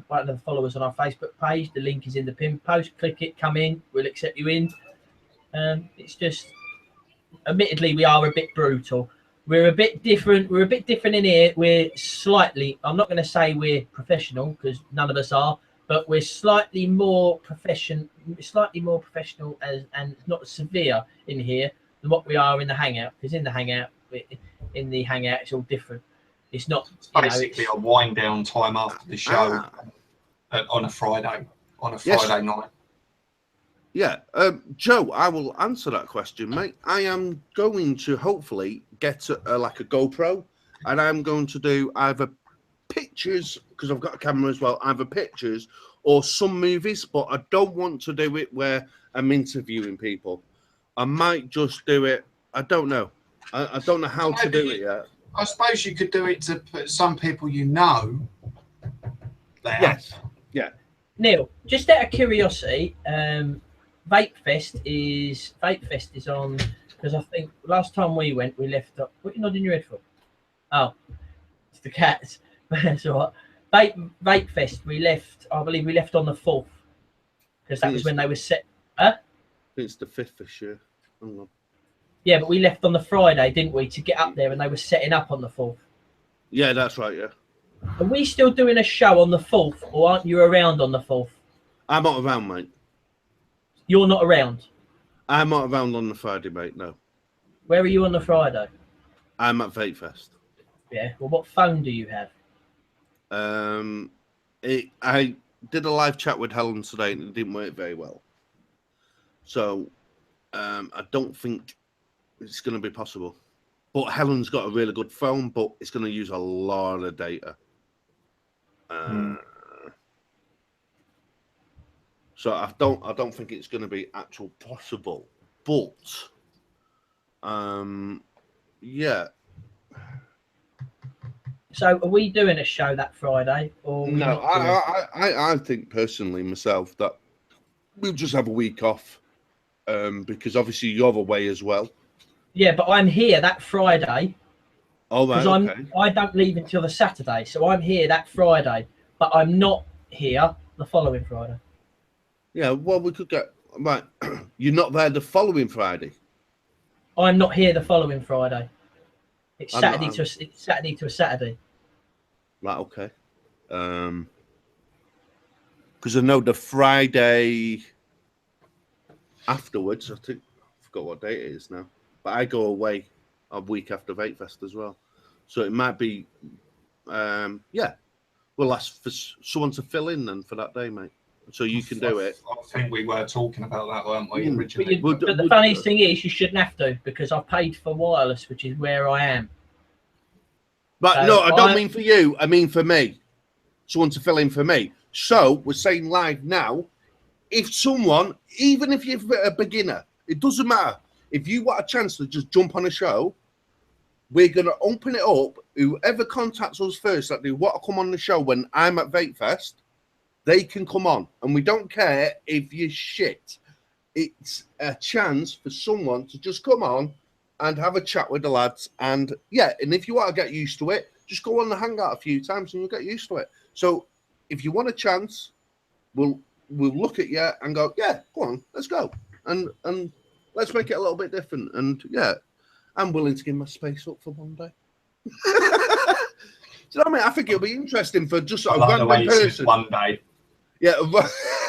one of the followers on our Facebook page, the link is in the pin post. Click it, come in, we'll accept you in. It's just, admittedly, we are a bit brutal. We're a bit different. We're a bit different in here. We're slightly, I'm not going to say we're professional because none of us are, but we're slightly more professional and not severe in here than what we are in the hangout. Because in the hangout, it's all different. It's not. It's basically a wind down time after the show on a Friday night. Yeah, Joe, I will answer that question, mate. I am going to hopefully get like a GoPro, and I'm going to do either pictures, because I've got a camera as well, either pictures or some movies, but I don't want to do it where I'm interviewing people. I might just do it. I don't know. I don't know how to do it yet. I suppose you could do it to put some people you know there. Yes. Yeah. Neil, just out of curiosity, Vape Fest is on, because I think last time we went, we left up. What are you nodding your head for? Oh, it's the cats. That's all right. Vape Fest, I believe we left on the 4th, because that was when they were set. Huh? I think it's the 5th this year. Hang on. Yeah, but we left on the Friday, didn't we, to get up there, and they were setting up on the 4th. Yeah, that's right, yeah. Are we still doing a show on the 4th, or aren't you around on the 4th? I'm not around, mate. You're not around? I'm not around on the Friday, mate, no. Where are you on the Friday? I'm at Vape Fest. Yeah, well, what phone do you have? I did a live chat with Helen today, and it didn't work very well. So, I don't think it's going to be possible. But Helen's got a really good phone, but it's going to use a lot of data. So I don't think it's going to be actual possible. But yeah. So are we doing a show that Friday? Or no, I think personally myself that we'll just have a week off. Because obviously you're away as well. Yeah, but I'm here that Friday. Oh, right, okay. I don't leave until the Saturday, so I'm here that Friday, but I'm not here the following Friday. Yeah, well, we could get right. You're not there the following Friday. I'm not here the following Friday. It's Saturday to a Saturday. Right, okay. Because I know the Friday afterwards, I think I forgot what date it is now. But I go away a week after Vape Fest as well. So it might be yeah. We'll ask for someone to fill in then for that day, mate. So you can do it. I think we were talking about that, weren't we, originally? But the funniest thing is you shouldn't have to, because I've paid for wireless, which is where I am. But so no, I don't mean for you. I mean for me. Someone to fill in for me. So we're saying live now, if someone, even if you're a beginner, it doesn't matter. If you want a chance to just jump on a show, we're going to open it up. Whoever contacts us first that they want to come on the show when I'm at Vape Fest, they can come on. And we don't care if you're shit. It's a chance for someone to just come on and have a chat with the lads. And yeah, and if you want to get used to it, just go on the hangout a few times and you'll get used to it. So if you want a chance, we'll look at you and go, yeah, go on, let's go. And let's make it a little bit different. And yeah, I'm willing to give my space up for one day. Do you know what I mean? I think it'll be interesting for just a random person. One day. Yeah,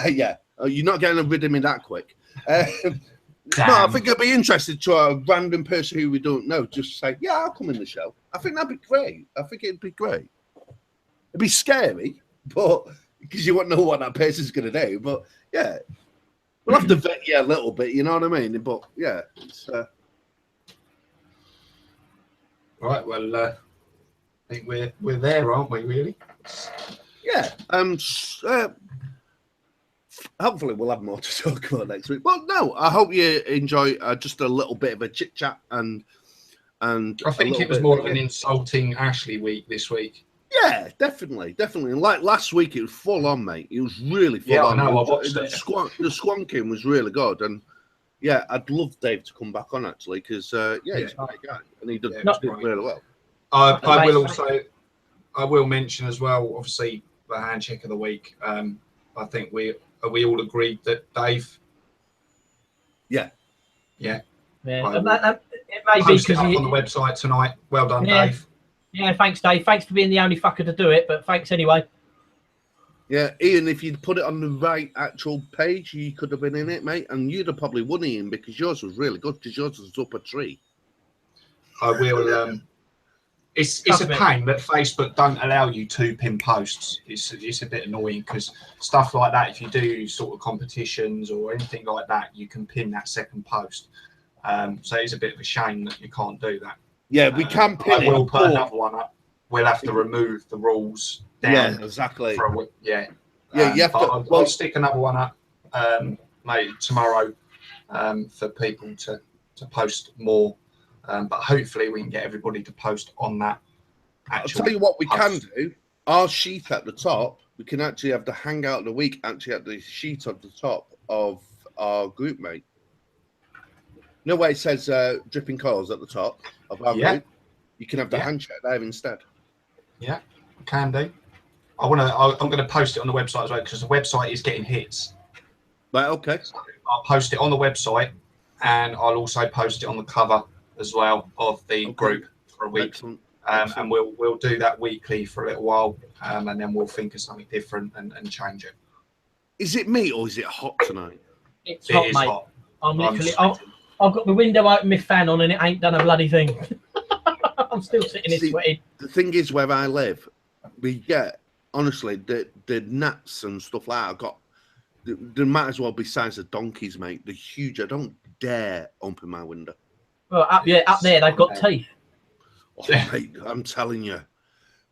yeah. You're not getting rid of me that quick. No, I think it'll be interesting to a random person who we don't know just say, yeah, I'll come in the show. I think that'd be great. I think it'd be great. It'd be scary, but because you won't know what that person's going to do. But yeah, we'll have to vet you a little bit, you know what I mean? But yeah, it's, right. Well, I think we're there, aren't we? Really? Yeah. Hopefully we'll have more to talk about next week. Well, no, I hope you enjoy just a little bit of a chit chat and I think it was more of an insulting Ashley week this week. Yeah, definitely. And like last week, it was full on, mate. It was really full on. I know. I watched the it. The squonking was really good, and yeah, I'd love Dave to come back on actually because he's a great guy and he did really well. I will mention as well, obviously, the handshake of the week. I think we all agreed that Dave. Yeah. It may be because on the website tonight. Well done, Dave. Yeah, thanks, Dave. Thanks for being the only fucker to do it, but thanks anyway. Yeah, Ian, if you'd put it on the right actual page, you could have been in it, mate, and you'd have probably won, Ian, because yours was really good, because yours was up a tree. I will. It's a pain that Facebook don't allow you to pin posts. It's a bit annoying because stuff like that, if you do sort of competitions or anything like that, you can pin that second post. So it's a bit of a shame that you can't do that. Yeah, we can pin it. I will put another one up. We'll have to remove the rules down. Yeah, exactly. For a week. Yeah. You have to. I'll stick another one up, maybe tomorrow, for people to post more. But hopefully we can get everybody to post on that. I'll tell you what we can do. Our sheet at the top, we can actually have the hangout of the week actually at the sheet at the top of our group, mate. You know where it says Dripping Coils at the top of our group? You can have the handshake there instead. Yeah, can do. I'm going to post it on the website as well because the website is getting hits. Right, okay. So I'll post it on the website and I'll also post it on the cover as well of the group for a week. Excellent. And we'll do that weekly for a little while, and then we'll think of something different and change it. Is it me or is it hot tonight? It's hot, mate. Hot. I've got the window open, my fan on, and it ain't done a bloody thing. I'm still sitting here sweating. The thing is, where I live, we get honestly the gnats and stuff like that. I've got. There might as well be size of donkeys, mate. They're huge. I don't dare open my window. Well, up there, they've got teeth. Oh, mate, I'm telling you,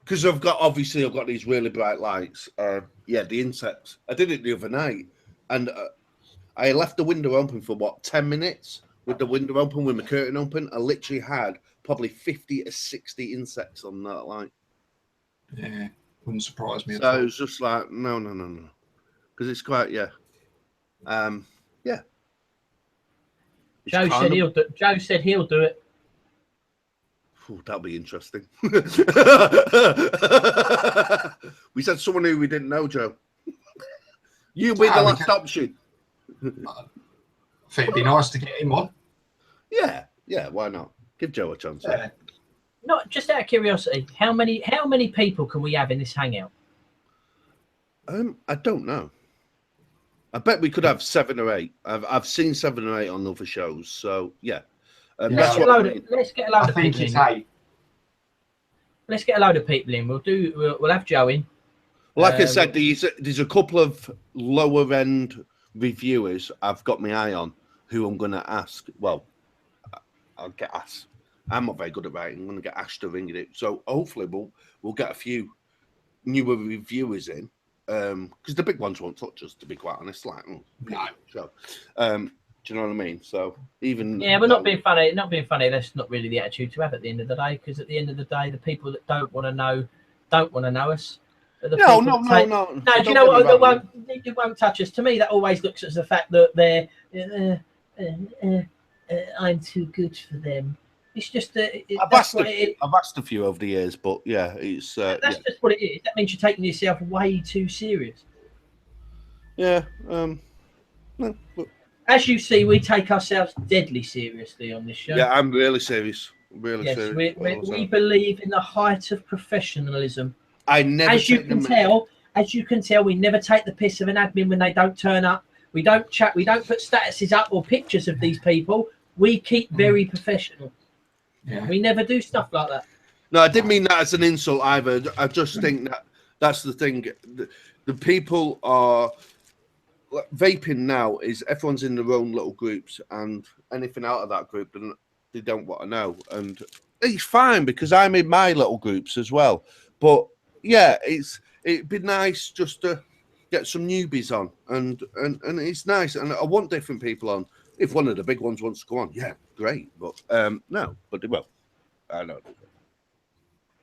because I've got these really bright lights. The insects. I did it the other night, and I left the window open for 10 minutes with the window open, with my curtain open. I literally had probably 50 or 60 insects on that light. Yeah, wouldn't surprise me. So it was just like no, because it's quite Joe said he'll do it. Ooh, that'll be interesting. We said someone who we didn't know, Joe. You be the last option. I think it'd be nice to get him on. Yeah, why not? Give Joe a chance. Yeah. Not just out of curiosity, how many people can we have in this hangout? I don't know. I bet we could have 7 or 8. I've seen 7 or 8 on other shows, so yeah. Let's get a load of people in. 8. Let's get a load of people in. We'll have Joe in. Like I said, there's a couple of lower end reviewers I've got my eye on who I'm going to ask. Well, I'll get asked. I'm not very good at writing. I'm going to get Ash to ring it. So hopefully we'll get a few newer reviewers in. Because the big ones won't touch us, to be quite honest. Like, no. So, do you know what I mean? So we're not being funny. Not being funny. That's not really the attitude to have at the end of the day. Because at the end of the day, the people that don't want to know us. No. Do you know what? They won't touch us. To me, that always looks at the fact that they're. I'm too good for them. It's just I've asked a few over the years, but yeah, it's that's just what it is. That means you're taking yourself way too serious. Yeah. No, but... As you see, we take ourselves deadly seriously on this show. Yeah, I'm really serious. Serious. We believe in the height of professionalism. I never. As you can tell, we never take the piss of an admin when they don't turn up. We don't chat. We don't put statuses up or pictures of these people. We keep very professional. Yeah. We never do stuff like that. No, I didn't mean that as an insult either. I just think that's the thing. The people are vaping now is everyone's in their own little groups, and anything out of that group, they don't want to know. And it's fine because I'm in my little groups as well. But yeah, it'd be nice just to get some newbies on, and it's nice. And I want different people on. If one of the big ones wants to go on, yeah, great. But no, but they will. I know.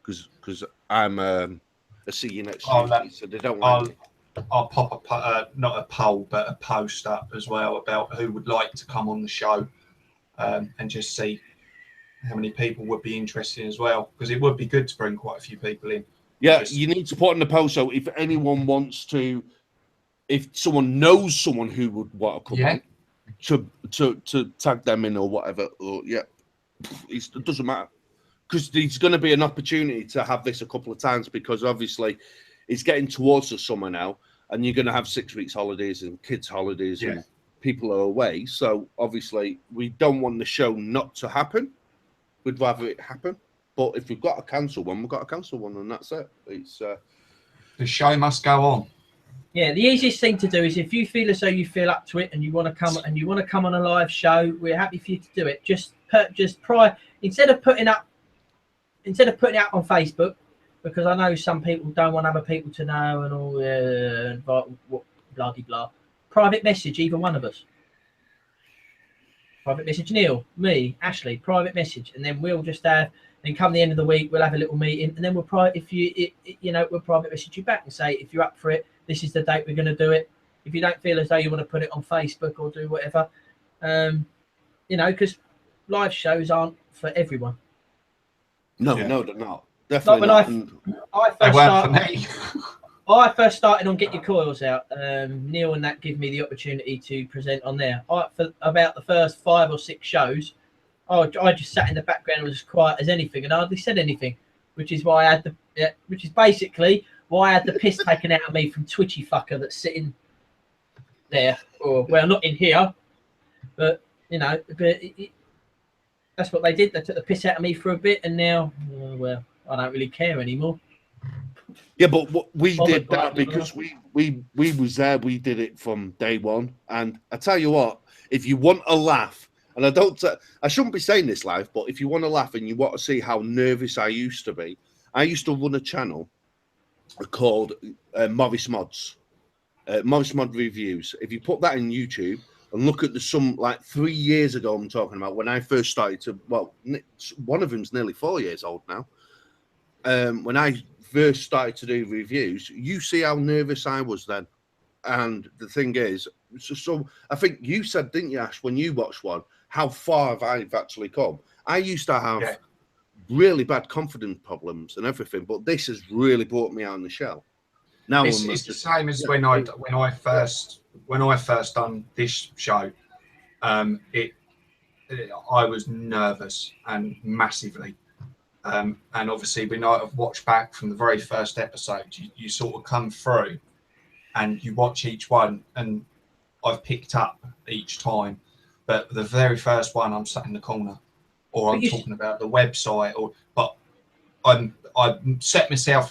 Because I'm a see you next I'll, Tuesday, so they don't like it. I'll pop not a poll, but a post up as well about who would like to come on the show, and just see how many people would be interested as well, because it would be good to bring quite a few people in. Yeah, you need to put in the post. So if anyone wants to, if someone knows someone who would want to come on, to tag them in or whatever, or it doesn't matter, because there's going to be an opportunity to have this a couple of times, because obviously it's getting towards the summer now, and you're going to have 6 weeks holidays and kids holidays and people are away. So obviously we don't want the show not to happen. We'd rather it happen. But if we've got to cancel one, we've got to cancel one, and that's it. It's the show must go on. Yeah, the easiest thing to do is, if you feel as though you feel up to it and you want to come on a live show, we're happy for you to do it. Just instead of putting it out on Facebook, because I know some people don't want other people to know and all blah de blah. Private message either one of us. Private message Neil, me, Ashley. Private message, and then we'll just have. And come the end of the week, we'll have a little meeting, and then we'll private message you back and say, if you're up for it, this is the date we're going to do it. If you don't feel as though you want to put it on Facebook or do whatever, because live shows aren't for everyone. No, they're not. Definitely not. I first started on Get Your Coils Out. Neil and that give me the opportunity to present on there. For about the first 5 or 6 shows, I just sat in the background and was as quiet as anything, and I hardly said anything, which is basically why I had the piss taken out of me from Twitchy fucker that's sitting there, or well, not in here, but that's what they did. They took the piss out of me for a bit, and now, I don't really care anymore. Yeah, but what we did that because we was there. We did it from day one, and I tell you what, if you want a laugh. And I shouldn't be saying this live, but if you want to laugh and you want to see how nervous I used to be, I used to run a channel called Morris Mods, Morris Mod Reviews. If you put that in YouTube and look at like 3 years ago, I'm talking about when I first started to, one of them's nearly 4 years old now. When I first started to do reviews, you see how nervous I was then. And the thing is, so I think you said, didn't you, Ash, when you watched one, how far I've actually come. I used to have really bad confidence problems and everything, but this has really brought me out of the shell. Now it's the same as when I first done this show. I was nervous and massively. And obviously, when I've watched back from the very first episode, you sort of come through and you watch each one, and I've picked up each time. But the very first one, I'm sat in the corner, or I'm talking about the website, but I set myself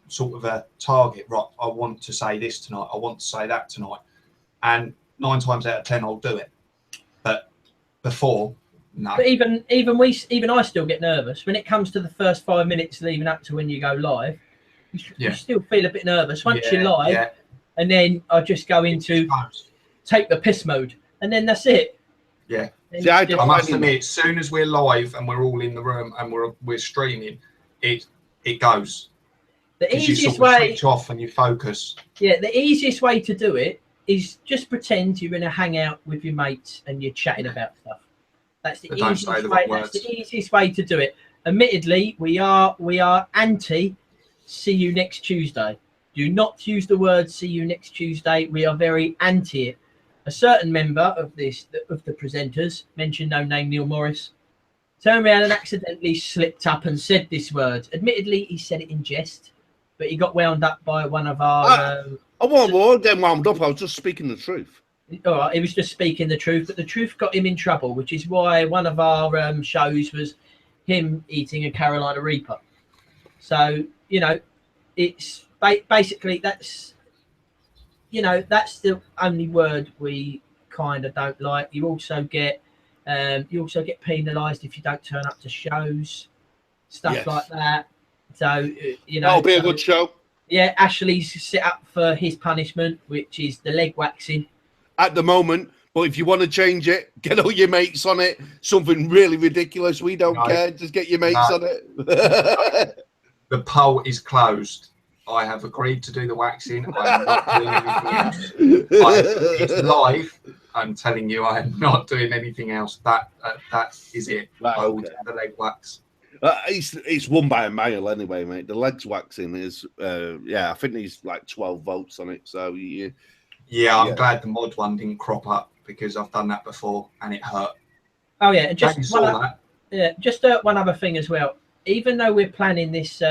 sort of a target. Right, I want to say this tonight. I want to say that tonight, and 9 times out of 10, I'll do it. But before, no. But even I still get nervous when it comes to the first 5 minutes leading up to when you go live. You still feel a bit nervous once you're live, and then I just go into take the piss mode, and then that's it. Yeah. See, I must admit, as soon as we're live and we're all in the room and we're streaming, it goes. The easiest you sort of way switch off and you focus. Yeah, the easiest way to do it is just pretend you're in a hangout with your mates and you're chatting about stuff. That's the easiest way. That's the easiest way to do it. Admittedly, we are anti see you next Tuesday. Do not use the word see you next Tuesday. We are very anti it. A certain member of the presenters, mentioned no name, Neil Morris, turned around and accidentally slipped up and said this word. Admittedly, he said it in jest, but he got wound up by one of our... I wasn't getting wound up. I was just speaking the truth. All right, he was just speaking the truth, but the truth got him in trouble, which is why one of our shows was him eating a Carolina Reaper. So, it's basically that's the only word we kind of don't like. You also get penalised if you don't turn up to shows, stuff like that. So that'll be a good show. Yeah, Ashley's set up for his punishment, which is the leg waxing at the moment. But if you want to change it, get all your mates on it. Something really ridiculous. We don't care. Just get your mates on it. The poll is closed. I have agreed to do the waxing. I'm not doing anything else. It's live. I'm telling you, I am not doing anything else. That is it. Right, I will okay. do the leg wax. It's won by a mile anyway, mate. The legs waxing is, I think he's like 12 votes on it. So I'm glad the mod one didn't crop up because I've done that before and it hurt. Oh yeah, just one other thing as well. Even though we're planning this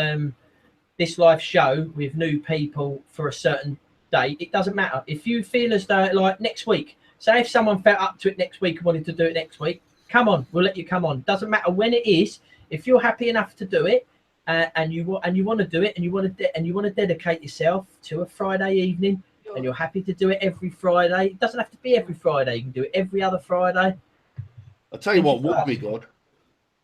this live show with new people for a certain date, it doesn't matter. If you feel as though like next week, say if someone felt up to it next week and wanted to do it next week, come on, we'll let you come on. Doesn't matter when it is. If you're happy enough to do it, and you want to do it, and you want to dedicate yourself to a Friday evening, and you're happy to do it every Friday, it doesn't have to be every Friday. You can do it every other Friday. I'll tell you what would be good.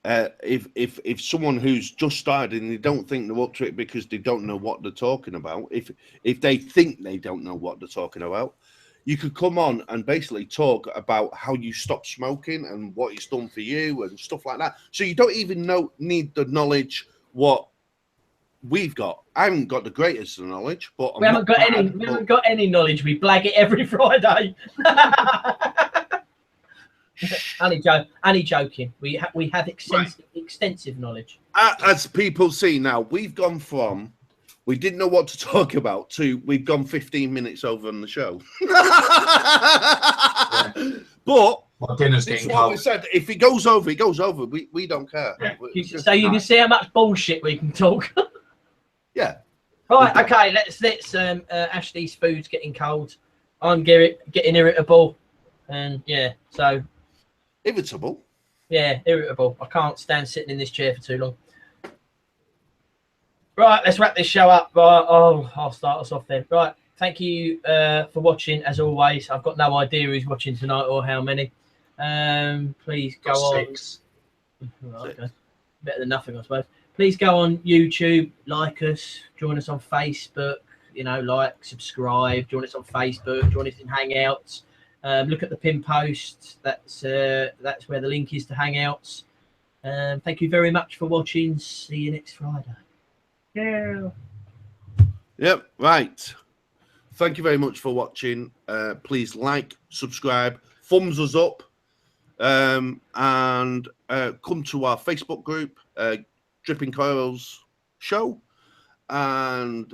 If someone who's just started and they don't think they're up to it because they don't know what they're talking about, if they think they don't know what they're talking about, you could come on and basically talk about how you stopped smoking and what it's done for you and stuff like that. So you don't even need the knowledge what we've got. I haven't got the greatest of knowledge, but We haven't got any knowledge. We blag it every Friday. Only joking. We have extensive knowledge. As people see now, we've gone from we didn't know what to talk about to we've gone 15 minutes over on the show. But my dinner's getting cold. We said, if it goes over, it goes over. We don't care. Yeah. So you can see how much bullshit we can talk. Yeah. Right. Okay. Let's Ashley's food's getting cold. I'm getting irritable, and so. Irritable? Yeah, irritable. I can't stand sitting in this chair for too long. Right, let's wrap this show up. Right, I'll start us off then. Right, thank you for watching, as always. I've got no idea who's watching tonight or how many. Please go on. 6. Right, okay. Better than nothing, I suppose. Please go on YouTube, like us, join us on Facebook, like, subscribe, join us on Facebook, join us in Hangouts. Look at the pin post. That's where the link is to Hangouts. Thank you very much for watching. See you next Friday. Yeah. Yep. Right. Thank you very much for watching. Please like, subscribe, thumbs us up, and come to our Facebook group, Dripping Coils Show. And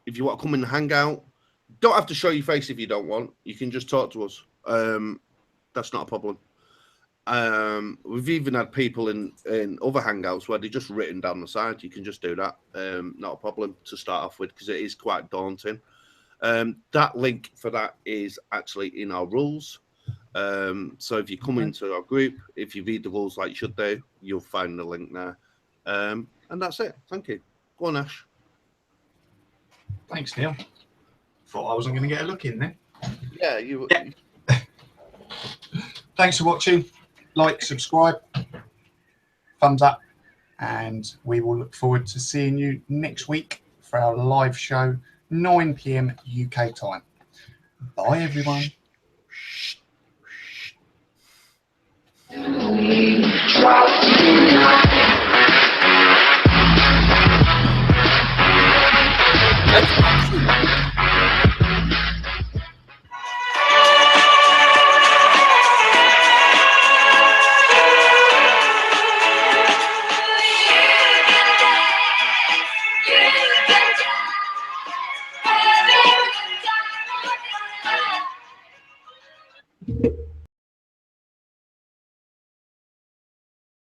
if you want to come and hang out, don't have to show your face if you don't want. You can just talk to us. That's not a problem. We've even had people in other hangouts where they're just written down the side. You can just do that. Not a problem to start off with because it is quite daunting. That link for that is actually in our rules. So if you come into our group, if you read the rules like you should do, you'll find the link there. And that's it. Thank you. Go on, Ash. Thanks, Neil. Thought I wasn't going to get a look in there. Yeah, you. Yeah. Thanks for watching. Like, subscribe, thumbs up, and we will look forward to seeing you next week for our live show, 9 PM UK time. Bye, everyone.